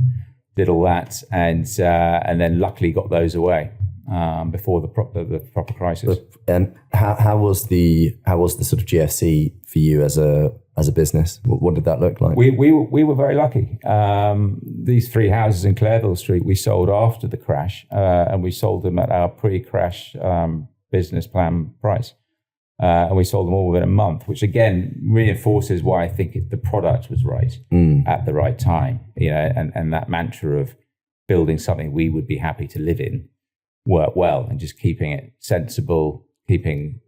did all that, and then luckily got those away before the proper crisis. And how was the sort of GFC for you as a business? What did that look like? We were very lucky. These 3 houses in Clareville Street we sold after the crash, and we sold them at our pre-crash business plan price. And we sold them all within a month, which again reinforces why I think the product was right at the right time. And that mantra of building something we would be happy to live in worked well, and just keeping it sensible, keeping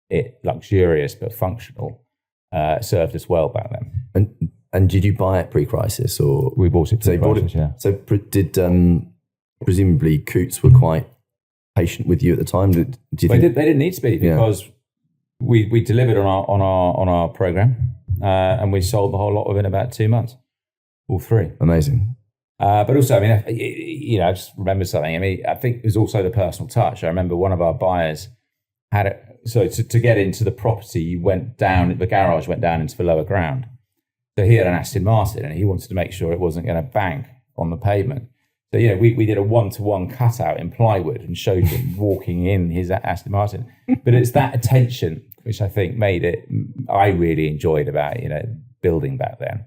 it luxurious but functional, served us well back then. And did you buy it pre-crisis, or we bought it pre-crisis? Yeah. So did presumably Coutts were quite patient with you at the time? Do you think? They didn't need to be, because we delivered on our program, and we sold the whole lot within about 2 months, all 3. Amazing. But also, I just remember something. I think it was also the personal touch. I remember one of our buyers had it. So to get into the property, you went down, the garage went down into the lower ground. So he had an Aston Martin, and he wanted to make sure it wasn't going to bang on the pavement. So, we did a 1-to-1 cutout in plywood and showed him walking in his Aston Martin. But it's that attention which I think I really enjoyed about, building back then,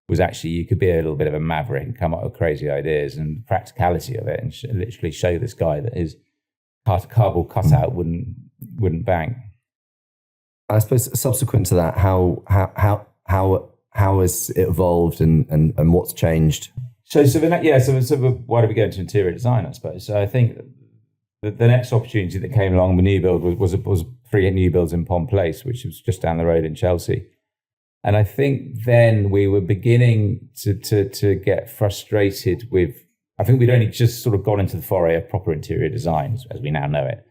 was actually you could be a little bit of a maverick and come up with crazy ideas, and the practicality of it, and literally show this guy that his cardboard cutout wouldn't bang. I suppose subsequent to that, how has it evolved, and what's changed? So why do we go into interior design, I suppose? So I think the next opportunity that came along, the new build, was 3 new builds in Pond Place, which was just down the road in Chelsea. And I think then we were beginning to get frustrated with, I think we'd only just sort of gone into the foray of proper interior design as we now know it.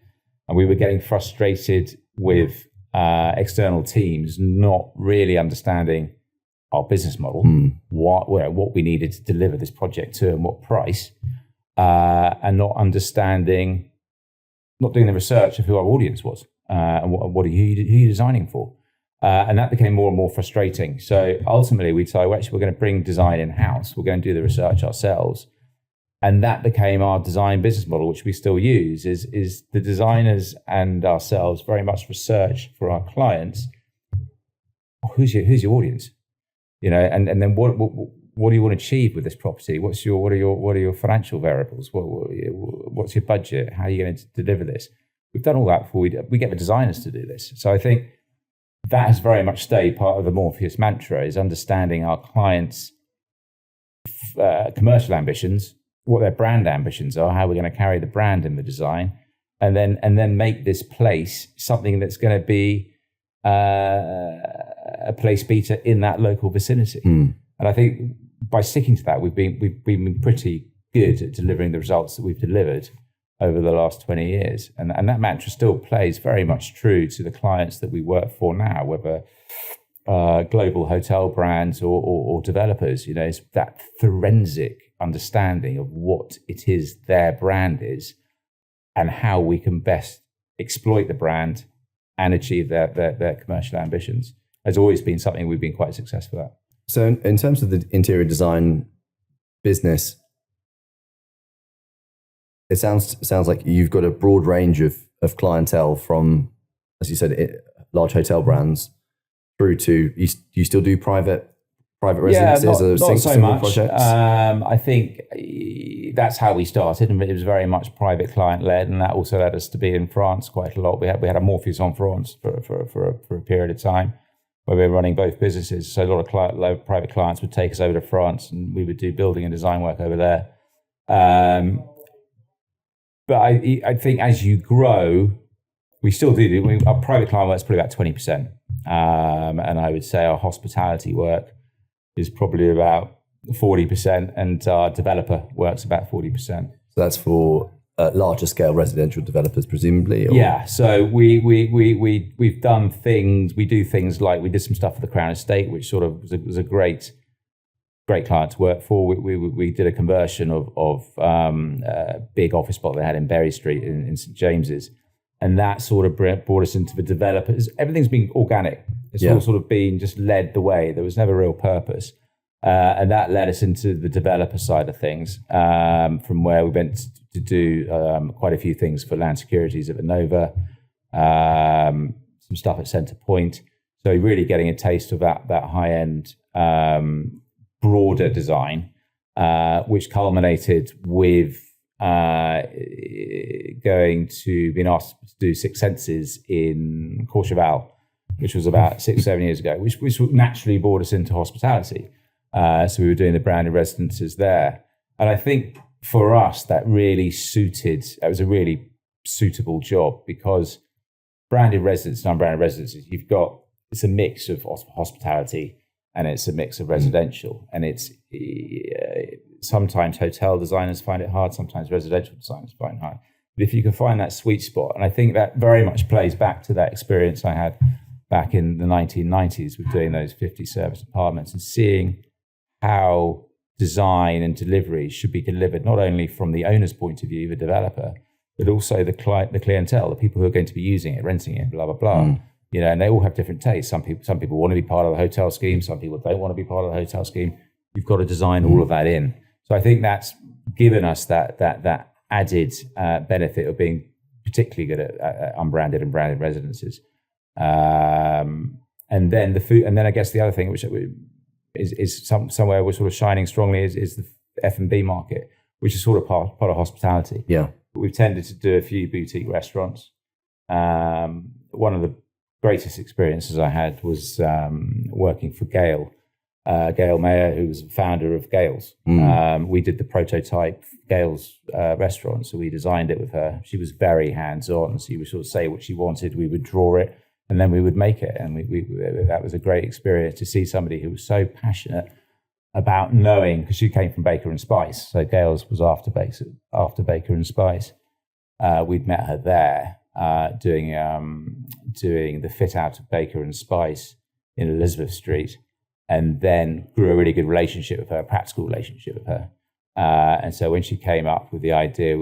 And we were getting frustrated with external teams not really understanding our business model, what we needed to deliver this project to and what price, and not doing the research of who our audience was, and who are you designing for. And that became more and more frustrating. So ultimately we decided, we're going to bring design in-house. We're going to do the research ourselves. And that became our design business model, which we still use, is the designers and ourselves very much research for our clients. Who's your audience? And then what do you want to achieve with this property? What are your financial variables? What's your budget? How are you going to deliver this? We've done all that before we get the designers to do this. So I think that has very much stayed part of the Morpheus mantra, is understanding our clients' commercial ambitions, what their brand ambitions are, how we're going to carry the brand in the design, and then make this place something that's going to be a place beater in that local vicinity. And I think by sticking to that, we've been pretty good at delivering the results that we've delivered over the last 20 years. And that mantra still plays very much true to the clients that we work for now, whether global hotel brands or developers, is that forensic understanding of what it is their brand is and how we can best exploit the brand and achieve their commercial ambitions has always been something we've been quite successful at. So in terms of the interior design business, it sounds like you've got a broad range of clientele from, as you said, large hotel brands through to, you still do private residences or not so much. Projects? I think that's how we started, and it was very much private client led, and that also led us to be in France quite a lot. We had a Morpheus en France for a period of time where we were running both businesses. So a lot of private clients would take us over to France, and we would do building and design work over there. But I think as you grow, we still do. Our private client work is probably about 20%, and I would say our hospitality work is probably about 40%, and our developer work's about 40%. So that's for larger scale residential developers, presumably? Or? Yeah. So we've done things. We do things like we did some stuff for the Crown Estate, which sort of was a great client to work for. We did a conversion of a big office block they had in Berry Street in St James's, and that sort of brought us into the developers. Everything's been organic. It's all sort of been just led the way. There was never real purpose. And that led us into the developer side of things, from where we went to do quite a few things for land securities at Nova, some stuff at Centre Point. So really getting a taste of that high-end, broader design, which culminated with being asked to do Six Senses in Courchevel, which was about 6-7 years ago, which naturally brought us into hospitality. So we were doing the branded residences there. And I think for us, that was a really suitable job, because branded residences and unbranded residences, it's a mix of hospitality and it's a mix of residential. And it's sometimes hotel designers find it hard, sometimes residential designers find it hard. But if you can find that sweet spot, and I think that very much plays back to that experience I had back in the 1990s with doing those 50 service apartments and seeing how design and delivery should be delivered, not only from the owner's point of view, the developer, but also the clientele, the people who are going to be using it, renting it, blah, blah, blah. And they all have different tastes. Some people want to be part of the hotel scheme. Some people don't want to be part of the hotel scheme. You've got to design all of that in. So I think that's given us that added benefit of being particularly good at unbranded and branded residences. And then the food, and then I guess the other thing which is somewhere we're sort of shining strongly is the F&B market, which is sort of part of hospitality. Yeah, but we've tended to do a few boutique restaurants. One of the greatest experiences I had was working for Gail Mayer, who was the founder of Gale's. We did the prototype Gale's restaurant, so we designed it with her. She was very hands-on, so she would sort of say what she wanted, we would draw it, and then we would make it. And we that was a great experience to see somebody who was so passionate about knowing, because she came from Baker and Spice, so Gale's was after Baker and Spice. We'd met her there doing the fit out of Baker and Spice in Elizabeth Street, and then grew a really good relationship with her, a practical relationship with her. And so when she came up with the idea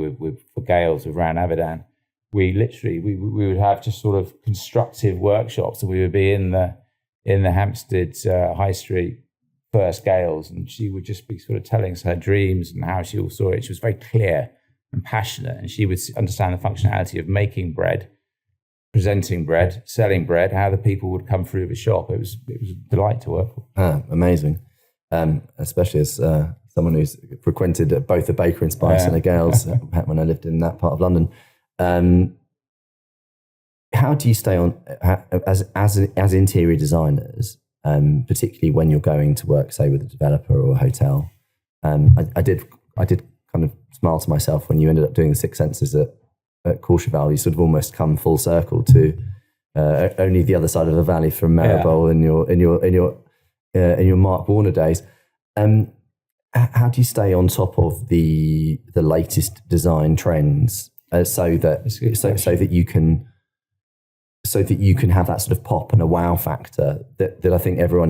for Gale's with Ran Avidan, we would have just sort of constructive workshops, and we would be in the Hampstead High Street first Gale's, and she would just be sort of telling us her dreams and how she all saw it. She was very clear and passionate, and she would understand the functionality of making bread, presenting bread, selling bread, how the people would come through the shop. It was a delight to work for. Amazing. Especially as someone who's frequented both the Baker and Spice and the Gale's when I lived in that part of London. How do you stay on as interior designers, particularly when you're going to work, say, with a developer or a hotel? I did kind of smile to myself when you ended up doing the Six Senses at Courchevel. You sort of almost come full circle to only the other side of the valley from Marylebone in your Mark Warner days. How do you stay on top of the latest design trends so that so that you can have that sort of pop and a wow factor that I think everyone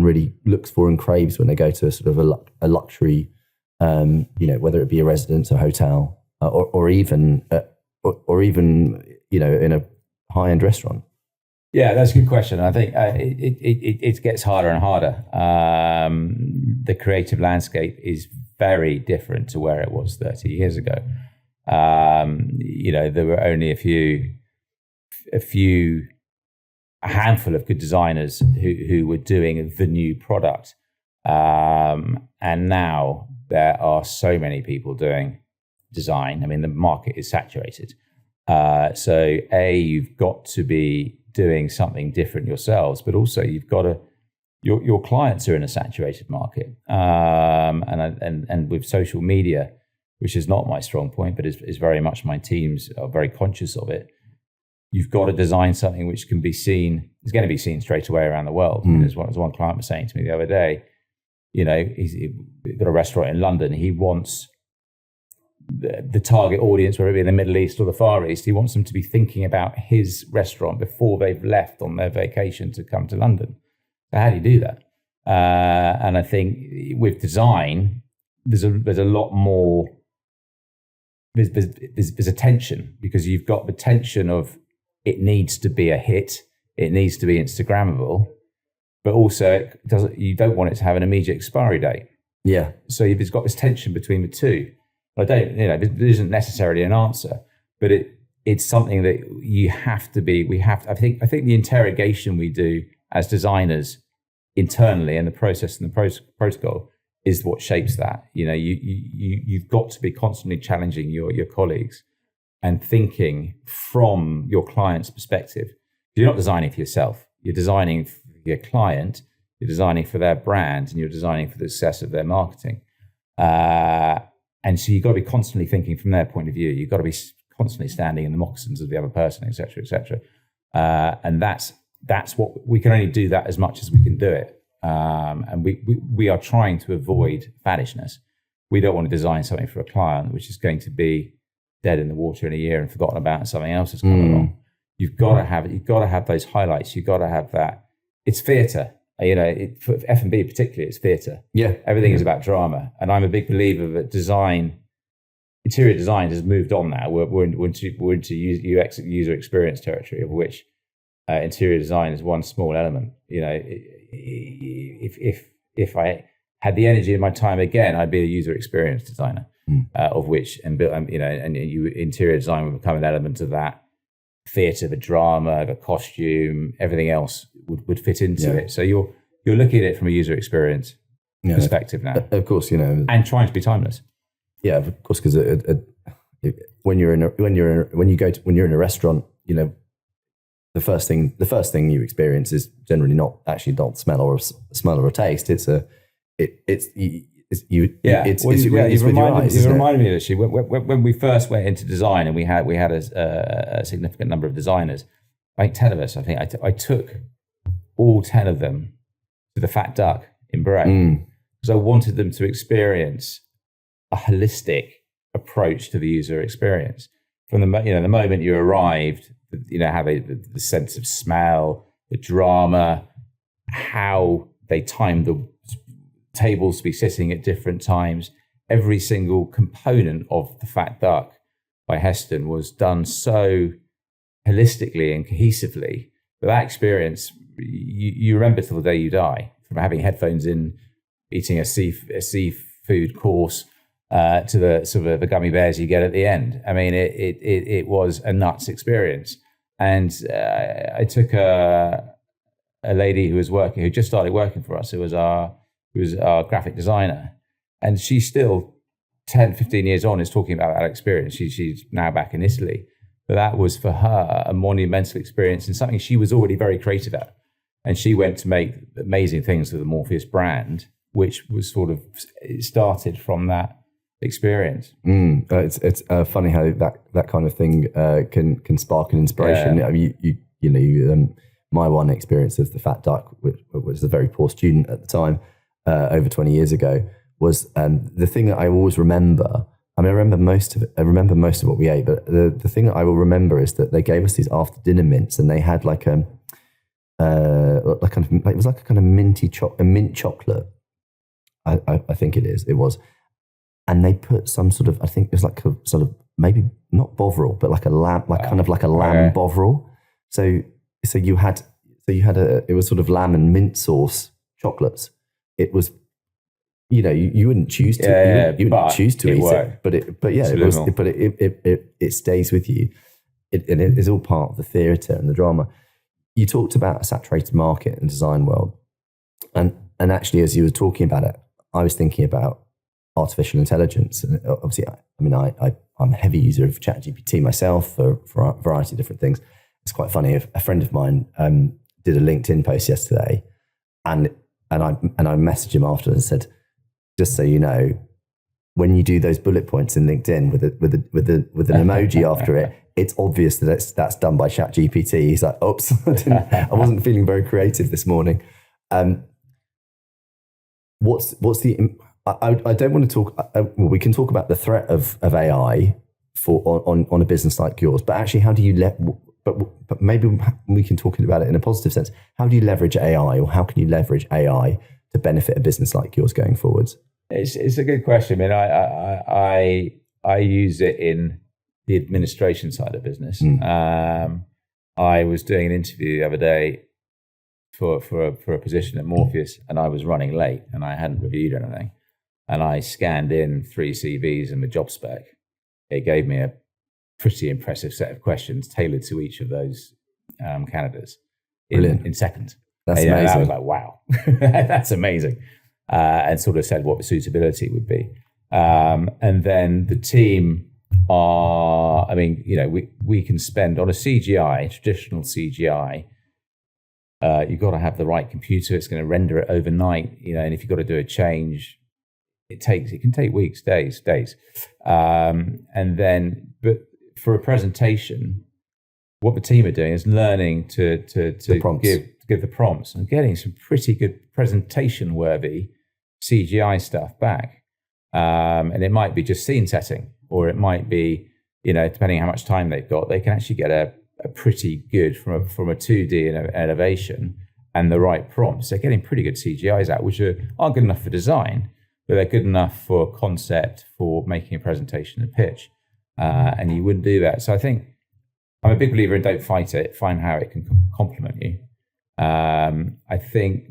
really looks for and craves when they go to a sort of a luxury, whether it be a residence or hotel or even in a high-end restaurant. Yeah, that's a good question. I think it gets harder and harder. The creative landscape is very different to where it was 30 years ago. There were only a handful of good designers who were doing the new product. And now there are so many people doing design. I mean, the market is saturated. So you've got to be doing something different yourselves, but also you've got to, your clients are in a saturated market. And with social media, which is not my strong point, but is very much my teams are very conscious of it. You've got to design something which can be seen, is going to be seen straight away around the world. As one client was saying to me the other day, he's got a restaurant in London. He wants the target audience, whether it be in the Middle East or the Far East, he wants them to be thinking about his restaurant before they've left on their vacation to come to London. So how do you do that? And I think with design, there's a lot more. There's a tension, because you've got the tension of it needs to be a hit, it needs to be Instagrammable, but also you don't want it to have an immediate expiry date. Yeah. So you've got this tension between the two. There isn't necessarily an answer, but it's something that I think the interrogation we do as designers internally, and the process and the protocol is what shapes that. You've got to be constantly challenging your colleagues and thinking from your client's perspective. You're not designing for yourself. You're designing for your client. You're designing for their brand, and you're designing for the success of their marketing. And so you've got to be constantly thinking from their point of view. You've got to be constantly standing in the moccasins of the other person, et cetera, et cetera. And that's what we can only do that as much as we can do it. And we are trying to avoid faddishness. We don't want to design something for a client which is going to be dead in the water in a year and forgotten about, and something else has come along. You've got to have those highlights. You've got to have that. It's theatre. For F&B particularly, it's theatre. Yeah, everything is about drama, and I'm a big believer that interior design has moved on now. We're into UX, user experience territory, of which interior design is one small element. If I had the energy in my time again, I'd be a user experience designer, of which interior design would become an element of that. Theatre, the drama, the costume, everything else would fit into it. So you're looking at it from a user experience perspective now, of course, and trying to be timeless. Yeah, of course, because when you're in a restaurant, the first thing you experience is generally not smell or a taste. You've reminded me, actually, when we first went into design, and we had a significant number of designers, like 10 of us. I think I took all 10 of them to the Fat Duck in Bray, because I wanted them to experience a holistic approach to the user experience. From the moment you arrived, how the sense of smell, the drama, how they timed the tables to be sitting at different times. Every single component of the Fat Duck by Heston was done so holistically and cohesively. But that experience, you remember till the day you die, from having headphones in, eating a seafood course, to the sort of the gummy bears you get at the end. I mean, it was a nuts experience. And I took a lady who just started working for us, who was our graphic designer, and she's still 10, 15 years on is talking about that experience. She's now back in Italy, but that was for her a monumental experience and something she was already very creative at. And she went to make amazing things for the Morpheus brand, which was it started from that experience. It's funny how that kind of thing can spark an inspiration. Yeah. I mean, my one experience of the Fat Duck, which was a very poor student at the time, over 20 years ago, was the thing that I always remember I mean, I remember most of it. I remember most of what we ate, but the thing that I will remember is that they gave us these after dinner mints, and they had like it was like a kind of mint chocolate. I think it was, and they put some sort of, I think it was like a sort of, maybe not bovril, but like a lamb, kind of like a lamb bovril. So you had it was sort of lamb and mint sauce chocolates. It was, you wouldn't choose to, you wouldn't choose to eat it, it stays with you. And it is all part of the theatre and the drama. You talked about a saturated market and design world. And actually, as you were talking about it, I was thinking about artificial intelligence. And obviously, I'm a heavy user of ChatGPT myself for a variety of different things. It's quite funny. A friend of mine did a LinkedIn post yesterday, and I messaged him after and said, just so you know, when you do those bullet points in LinkedIn with an emoji after it, it's obvious that that's done by ChatGPT. He's like, oops, I wasn't feeling very creative this morning. What's the? I don't want to talk. Well, we can talk about the threat of AI on a business like yours, but actually, how do you but maybe we can talk about it in a positive sense. How do you leverage AI, or how can you leverage AI to benefit a business like yours going forwards? It's a good question. I mean, I use it in the administration side of business. I was doing an interview the other day for a position at Morpheus, and I was running late, and I hadn't reviewed anything, and I scanned in 3 CVs and the job spec. It gave me a pretty impressive set of questions tailored to each of those candidates in seconds. That's amazing. I was like, wow, that's amazing. And sort of said what the suitability would be. And then the team are, I mean, we can spend on a CGI, traditional CGI, you've got to have the right computer. It's going to render it overnight, and if you've got to do a change, it can take weeks, days. And then, but for a presentation, what the team are doing is learning to give the prompts and getting some pretty good presentation worthy CGI stuff back. And it might be just scene setting, or it might be, depending on how much time they've got, they can actually get a pretty good from a 2D and elevation and the right prompts. They're getting pretty good CGIs out, which aren't good enough for design, but they're good enough for concept, for making a presentation and pitch. And you wouldn't do that. So I think I'm a big believer in don't fight it, find how it can complement you. I think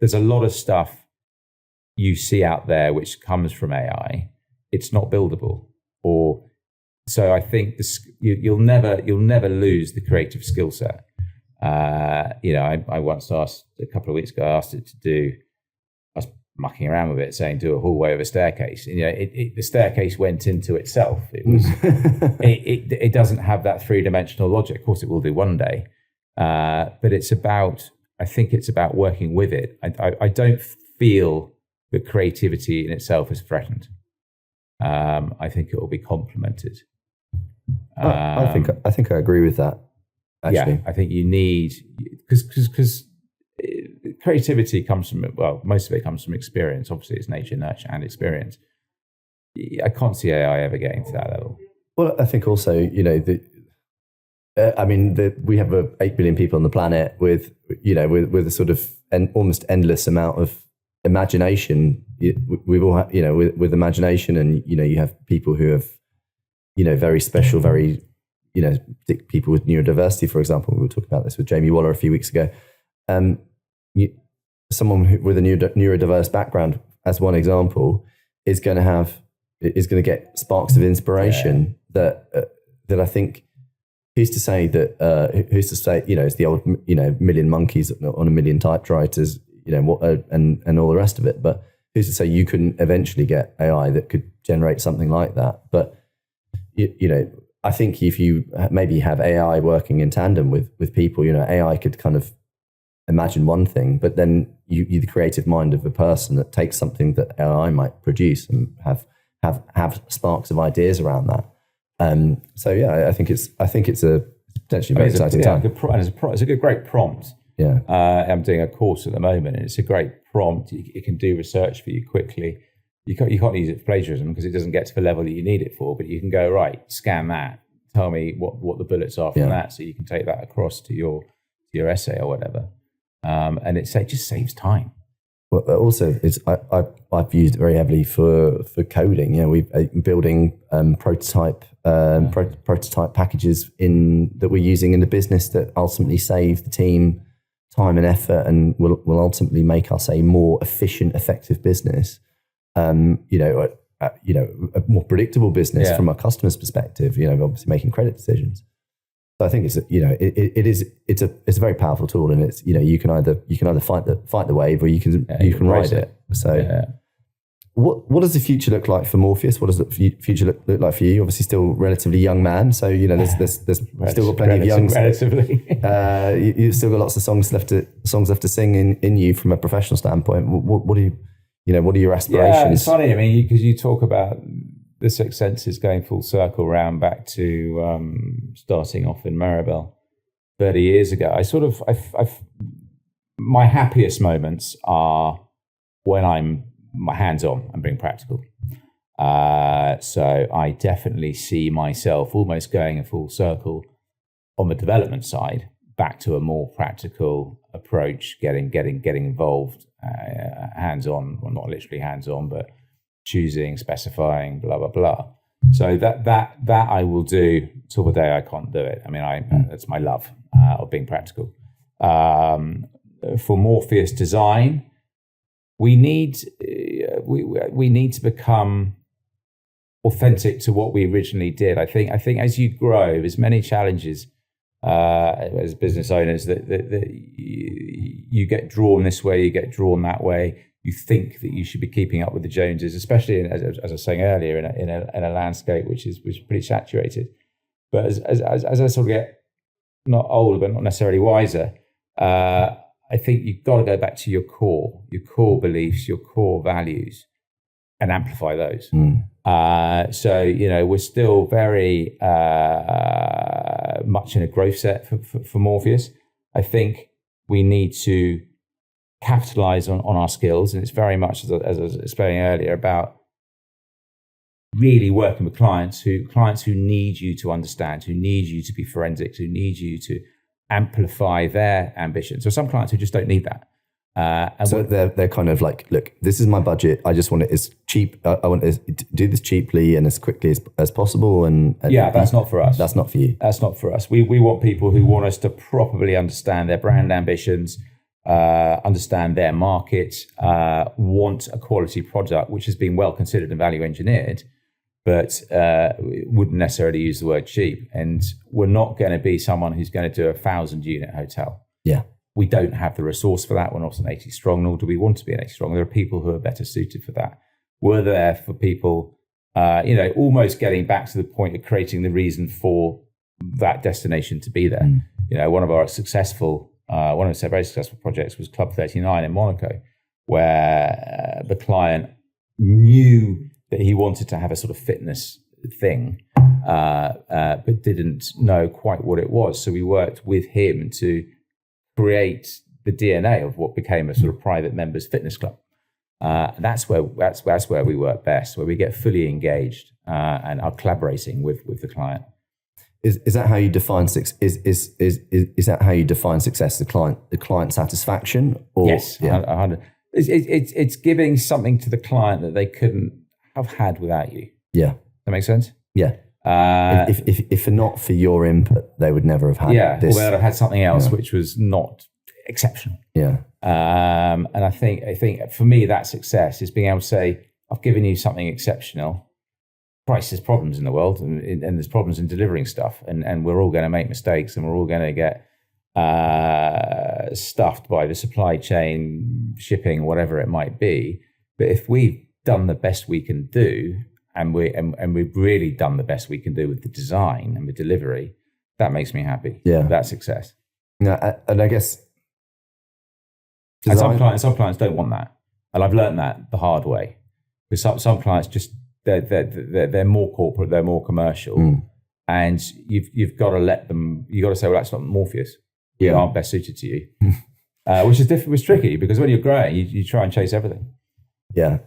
there's a lot of stuff you see out there which comes from AI. It's not buildable, so I think you'll never lose the creative skill set. I once asked a couple of weeks ago, I asked it to do. I was mucking around with it, saying do a hallway of a staircase. The staircase went into itself. It was it doesn't have that 3-dimensional logic. Of course, it will do one day, but I think it's about working with it. I don't feel that creativity in itself is threatened. I think it will be complemented. I think I agree with that. Actually, yeah, I think you need, because creativity comes from, most of it comes from experience. Obviously, it's nature, nurture, and experience. I can't see AI ever getting to that level. Well, I think also, we have 8 billion people on the planet with a sort of an almost endless amount of imagination. We've all, with imagination, and you have people who have, very special, very, people with neurodiversity, for example. We were talking about this with Jamie Waller a few weeks ago. Someone with a neurodiverse background, as one example, is going to get sparks of inspiration that I think. Who's to say, it's the old, million monkeys on a million typewriters, and all the rest of it. But who's to say you couldn't eventually get AI that could generate something like that? But, I think if you maybe have AI working in tandem with people, AI could kind of imagine one thing, but then you the creative mind of a person that takes something that AI might produce and have sparks of ideas around that. I think it's a potentially very exciting time. It's a great prompt. Yeah, I'm doing a course at the moment, and it's a great prompt. It can do research for you quickly. you can't use it for plagiarism because it doesn't get to the level that you need it for. But you can go, right, scan that, tell me what the bullets are from that, so you can take that across to your essay or whatever. And it just saves time. Well, also, I've used it very heavily for coding. You know, we've been building prototype packages that we're using in the business that ultimately save the team time and effort, and will ultimately make us a more efficient, effective business. A more predictable business from our customers' perspective. You know, obviously making credit decisions. So I think it's a very powerful tool, and it's, you know, you can either fight the wave, or you can ride it. So what does the future look like for Morpheus? What does the future look like for you? Obviously, still relatively young man, so you know there's still got plenty of young. Relatively, you've still got lots of songs left to sing in you from a professional standpoint. What are your aspirations? Yeah, it's funny. I mean, because you talk about the Sixth Senses going full circle round back to starting off in Maribel 30 years ago. My happiest moments are when I'm hands-on and being practical. So I definitely see myself almost going a full circle on the development side, back to a more practical approach, getting involved, hands-on, well, not literally hands-on, but choosing, specifying, blah, blah, blah. So that I will do till the day I can't do it. I mean, that's my love of being practical. For Morpheus design, we need to become authentic to what we originally did. I think as you grow, there's many challenges as business owners that you get drawn this way, you get drawn that way. You think that you should be keeping up with the Joneses, especially as I was saying earlier, in a landscape which is pretty saturated. But as I sort of get not older, but not necessarily wiser, I think you've got to go back to your core beliefs, your core values, and amplify those. So, you know, we're still very much in a growth set for Morpheus. I think we need to capitalize on our skills, and it's very much, as I was explaining earlier, about really working with clients who need you to understand, who need you to be forensic, who need you to amplify their ambitions. So some clients who just don't need that. So they're kind of like, look, this is my budget. I just want it as cheap. I want to do this cheaply and as quickly as possible. And that's not for us. That's not for you. That's not for us. We want people who want us to properly understand their brand ambitions, understand their market, want a quality product which has been well considered and value engineered, but wouldn't necessarily use the word cheap. And we're not going to be someone who's going to do a 1,000-unit hotel. Yeah. We don't have the resource for that. We're not an 80 strong, nor do we want to be an 80 strong. There are people who are better suited for that. We're there for people, almost getting back to the point of creating the reason for that destination to be there. You know, one of our very successful projects was Club 39 in Monaco, where the client knew that he wanted to have a sort of fitness thing, but didn't know quite what it was. So we worked with him to create the DNA of what became a sort of private members fitness club. That's where we work best, where we get fully engaged and are collaborating with the client. Is that how you define success? Is that how you define success? The client satisfaction? Or, yes, yeah. It's giving something to the client that they couldn't have had without you. Yeah, that makes sense. Yeah. If not for your input, they would never have had this. Or they'd have had something else which was not exceptional. Yeah. And I think for me, that success is being able to say, I've given you something exceptional. Christ, there's problems in the world, and there's problems in delivering stuff, and we're all going to make mistakes, and we're all going to get stuffed by the supply chain, shipping, whatever it might be. But if we've done the best we can do, and we've really done the best we can do with the design and the delivery, that makes me happy. Yeah, that's success. Yeah, and I guess some clients don't want that, and I've learned that the hard way. Because some clients just they're more corporate, they're more commercial, and you've got to let them. You got to say, well, that's not Morpheus. We aren't best suited to you, which is tricky because when you're growing, you try and chase everything. Yeah,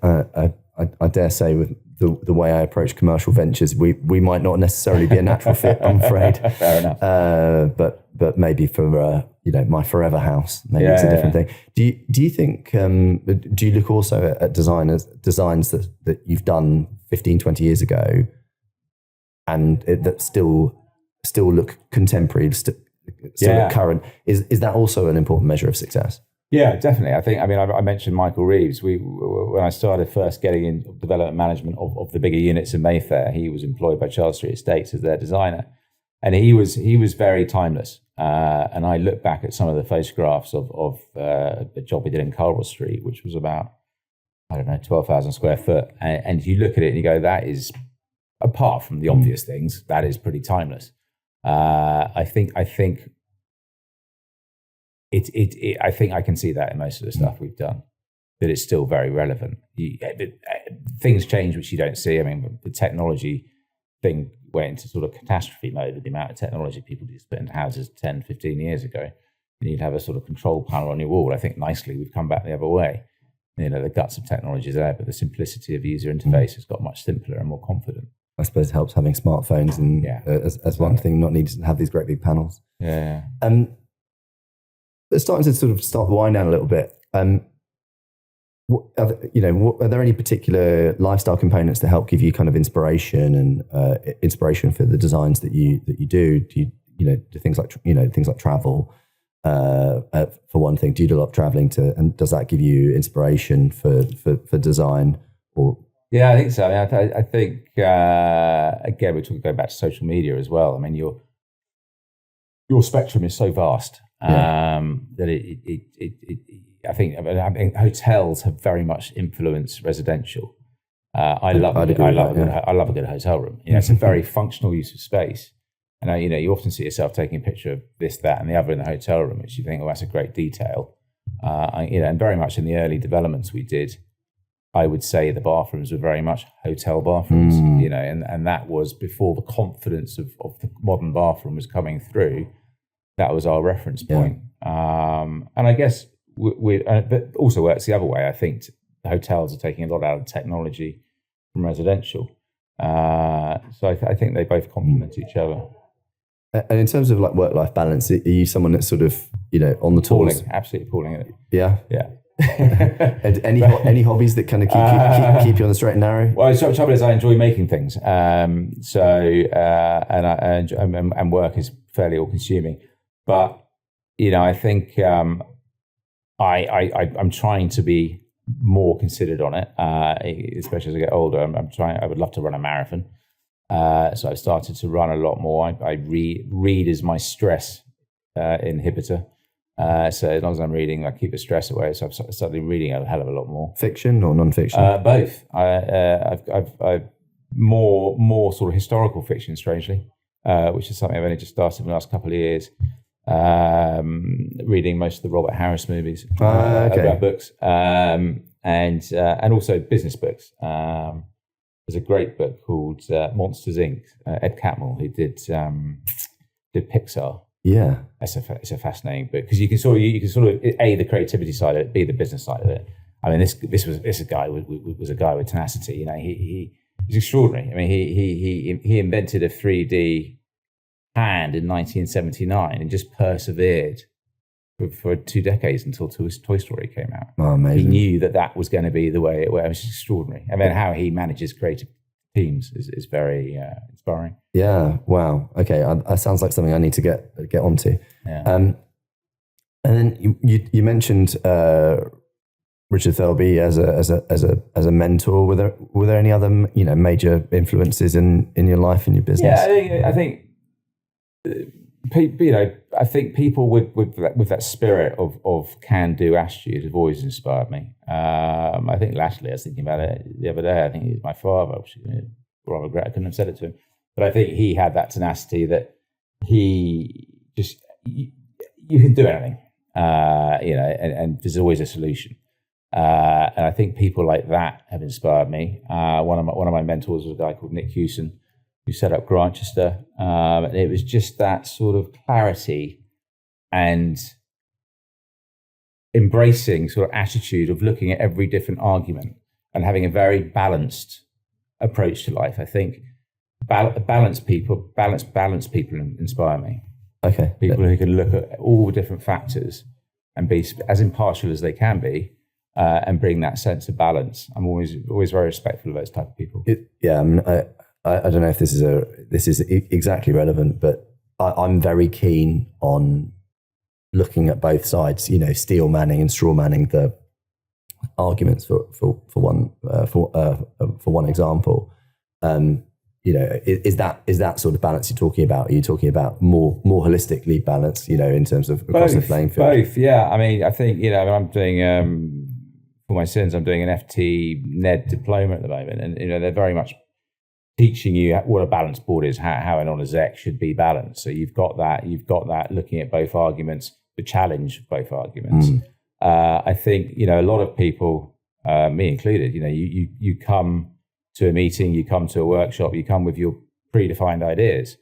I dare say with the way I approach commercial ventures, we might not necessarily be a natural fit, I'm afraid. Fair enough. But maybe for my forever house, maybe it's a different thing. Do you think? Do you look also at designs that you've done 15, 20 years ago, and that still look contemporary, still look current? Is that also an important measure of success? Yeah, definitely. I mentioned Michael Reeves. When I started first getting in development management of the bigger units in Mayfair, he was employed by Charles Street Estates as their designer, and he was very timeless. And I look back at some of the photographs of the job we did in Culver Street, which was about 12,000 square foot, and you look at it and you go, that is, apart from the obvious things, that is pretty timeless. I think I can see that in most of the stuff we've done, that it's still very relevant. Things change, which you don't see. I mean, the technology thing went into sort of catastrophe mode with the amount of technology people used to put into houses 10, 15 years ago. And you'd have a sort of control panel on your wall. I think nicely we've come back the other way. The guts of technology is there, but the simplicity of the user interface has got much simpler and more confident. I suppose it helps having smartphones and as one thing, not needing to have these great big panels. Yeah. But starting to sort of start the wind down a little bit. Are there any particular lifestyle components that help give you kind of inspiration and inspiration for the designs that you do? Do do things like travel? For one thing, do you do a lot of traveling and does that give you inspiration for design? Or yeah, I think so. I think again, we're going back to social media as well. I mean, your spectrum is so vast that I think hotels have very much influenced residential. I love a good hotel room. It's a very functional use of space. And you often see yourself taking a picture of this, that, and the other in the hotel room, which you think, oh, that's a great detail. And very much in the early developments we did, I would say the bathrooms were very much hotel bathrooms. And that was before the confidence of the modern bathroom was coming through. That was our reference point. And I guess but also works the other way. I think the hotels are taking a lot out of technology from residential. So I think they both complement each other. And in terms of like work-life balance, are you someone that's sort of, on the tools? Absolutely appalling, isn't it? Yeah? Yeah. And any hobbies that kind of keep you on the straight and narrow? Well, the trouble is I enjoy making things. And work is fairly all-consuming. But, I think I'm trying to be more considered on it, especially as I get older. I would love to run a marathon. So I've started to run a lot more. I read is my stress inhibitor. So as long as I'm reading, I keep the stress away. So I've started reading a hell of a lot more. Fiction or non-fiction? Both. I've more sort of historical fiction, strangely, which is something I've only just started in the last couple of years. Reading most of the Robert Harris movies about books, and also business books. There's a great book called Monsters Inc. Ed Catmull, who did Pixar. Yeah, it's a fascinating book because you can sort of A, the creativity side of it, B, the business side of it. I mean, this guy was a guy with tenacity. He's extraordinary. I mean, he invented a 3D hand in 1979 and just persevered for 2 decades until Toy Story came out. Oh, amazing. He knew that was going to be the way it was. It's extraordinary. I mean, how he manages creative teams is very inspiring. Yeah. Wow. Okay. That sounds like something I need to get onto. Yeah. And then you mentioned Richard Thirlby as a mentor. Were there any other major influences in your life and your business? Yeah, I think I think people with that spirit of can-do attitude have always inspired me. I think lastly, I was thinking about it the other day. I think he was my father, which I regret I couldn't have said it to him. But I think he had that tenacity that he just you can do anything, and there's always a solution. And I think people like that have inspired me. One of my mentors was a guy called Nick Hewson, who set up Grantchester. And it was just that sort of clarity and embracing sort of attitude of looking at every different argument and having a very balanced approach to life. I think balanced people inspire me. Okay. People who can look at all the different factors and be as impartial as they can be, and bring that sense of balance. I'm always very respectful of those type of people. I don't know if this is exactly relevant, but I'm very keen on looking at both sides. Steel manning and straw manning the arguments for one example. Is that sort of balance you're talking about? Are you talking about more holistically balanced? In terms of across the playing field. Both, yeah. I mean, I think I'm doing for my sins. I'm doing an FT NED diploma at the moment, and they're very much teaching you what a balance board is, how an exec should be balanced. So you've got that looking at both arguments, the challenge of both arguments. I think a lot of people, me included, you come to a meeting, you come to a workshop, you come with your predefined ideas.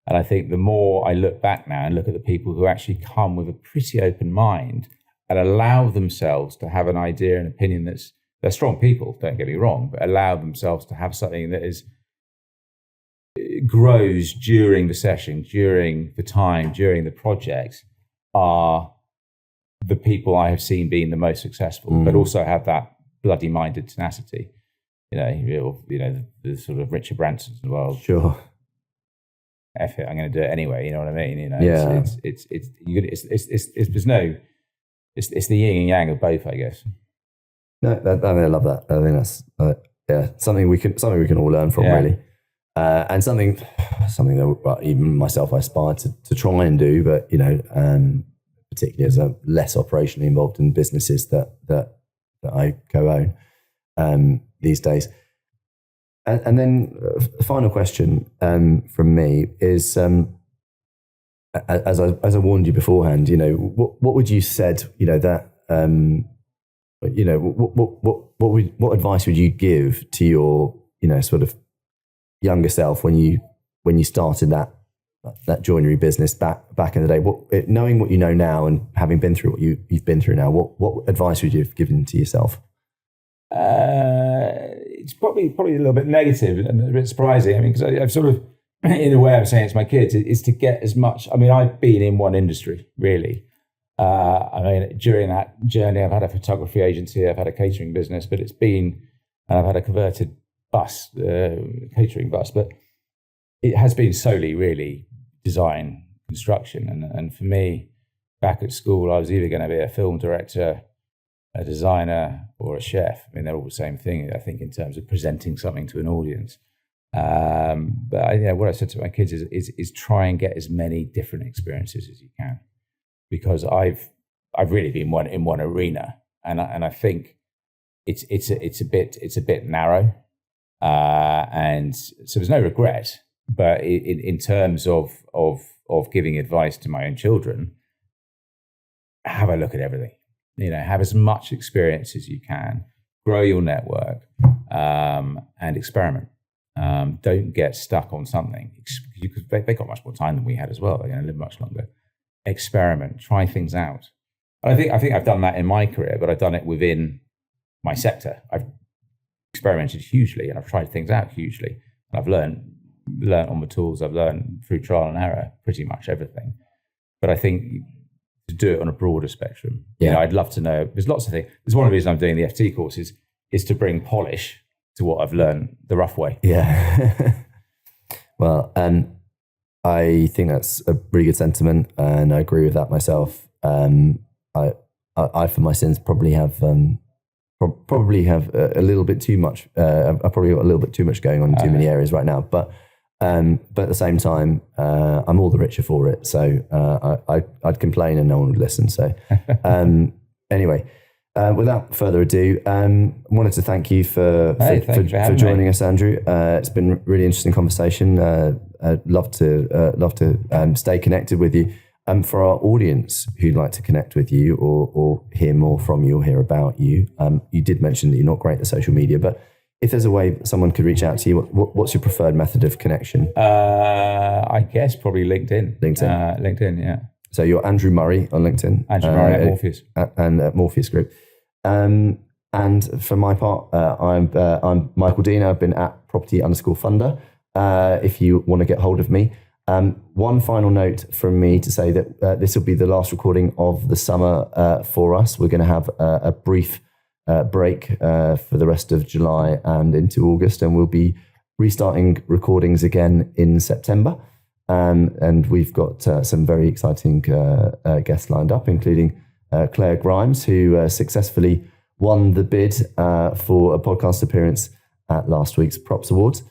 And I think the more I look back now and look at the people who actually come with a pretty open mind and allow themselves to have an idea and opinion they're strong people, don't get me wrong, but allow themselves to have something that grows during the session, during the time, during the project, are the people I have seen being the most successful, but also have that bloody minded tenacity. The sort of Richard Bransons of the world. Sure. F it, I'm going to do it anyway. You know what I mean? Yeah. It's the yin and yang of both, I guess. No, I love that. I think that's something we can all learn from, really, and something that even myself I aspire to try and do, but particularly as a less operationally involved in businesses that I co-own these days. And then the final question from me is, as I warned you beforehand, what would you said, what advice would you give to your, sort of younger self when you started that joinery business back in the day? Knowing what you know now and having been through what you've been through now, what advice would you have given to yourself? It's probably a little bit negative and a bit surprising. I mean, because I've sort of, in a way, I'm saying it to my kids, is to get as much. I mean, I've been in one industry, really. During that journey, I've had a photography agency, I've had a catering business, but I've had a converted bus, catering bus, but it has been solely really design, construction. And for me, back at school, I was either going to be a film director, a designer, or a chef. I mean, they're all the same thing, I think, in terms of presenting something to an audience. But what I said to my kids is try and get as many different experiences as you can, because I've really been in one arena, and I think it's a bit narrow, and so there's no regret. But in terms of giving advice to my own children, have a look at everything. Have as much experience as you can, grow your network, and experiment. Don't get stuck on something, because they got much more time than we had as well. They're going to live much longer. Experiment, try things out. And I think I've done that in my career, but I've done it within my sector. I've experimented hugely, and I've tried things out hugely. And I've learned on the tools. I've learned through trial and error pretty much everything. But I think to do it on a broader spectrum. I'd love to know. There's lots of things. There's one of the reasons I'm doing the FT courses is to bring polish to what I've learned the rough way. Yeah. Well, I think that's a really good sentiment, and I agree with that myself. I for my sins probably have a little bit too much. I've probably got a little bit too much going on in too many areas right now. But at the same time, I'm all the richer for it. So I'd complain and no one would listen. So anyway, without further ado, I wanted to thank you for joining us, Andrew. It's been a really interesting conversation. I'd love to stay connected with you. For our audience who'd like to connect with you or hear more from you or hear about you, you did mention that you're not great at social media, but if there's a way someone could reach out to you, what's your preferred method of connection? I guess probably LinkedIn. LinkedIn, yeah. So you're Andrew Murray on LinkedIn. Andrew Murray at Morpheus. And at Morpheus Group. And And for my part, I'm Michael Dean. I've been at property_funder. If you want to get hold of me. One final note from me to say that this will be the last recording of the summer for us. We're going to have a brief break for the rest of July and into August, and we'll be restarting recordings again in September. And we've got some very exciting guests lined up, including Claire Grimes, who successfully won the bid for a podcast appearance at last week's Props Awards.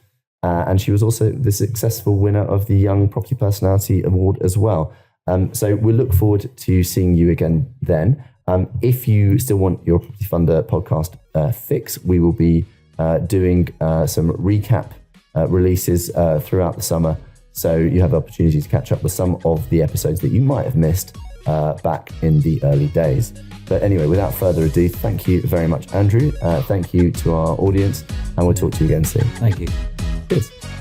And she was also the successful winner of the Young Property Personality Award as well. So we look forward to seeing you again then. If you still want your Property Funder podcast fix, we will be doing some recap releases throughout the summer. So you have the opportunity to catch up with some of the episodes that you might have missed back in the early days. But anyway, without further ado, thank you very much, Andrew. Thank you to our audience, and we'll talk to you again soon. Thank you. Cheers.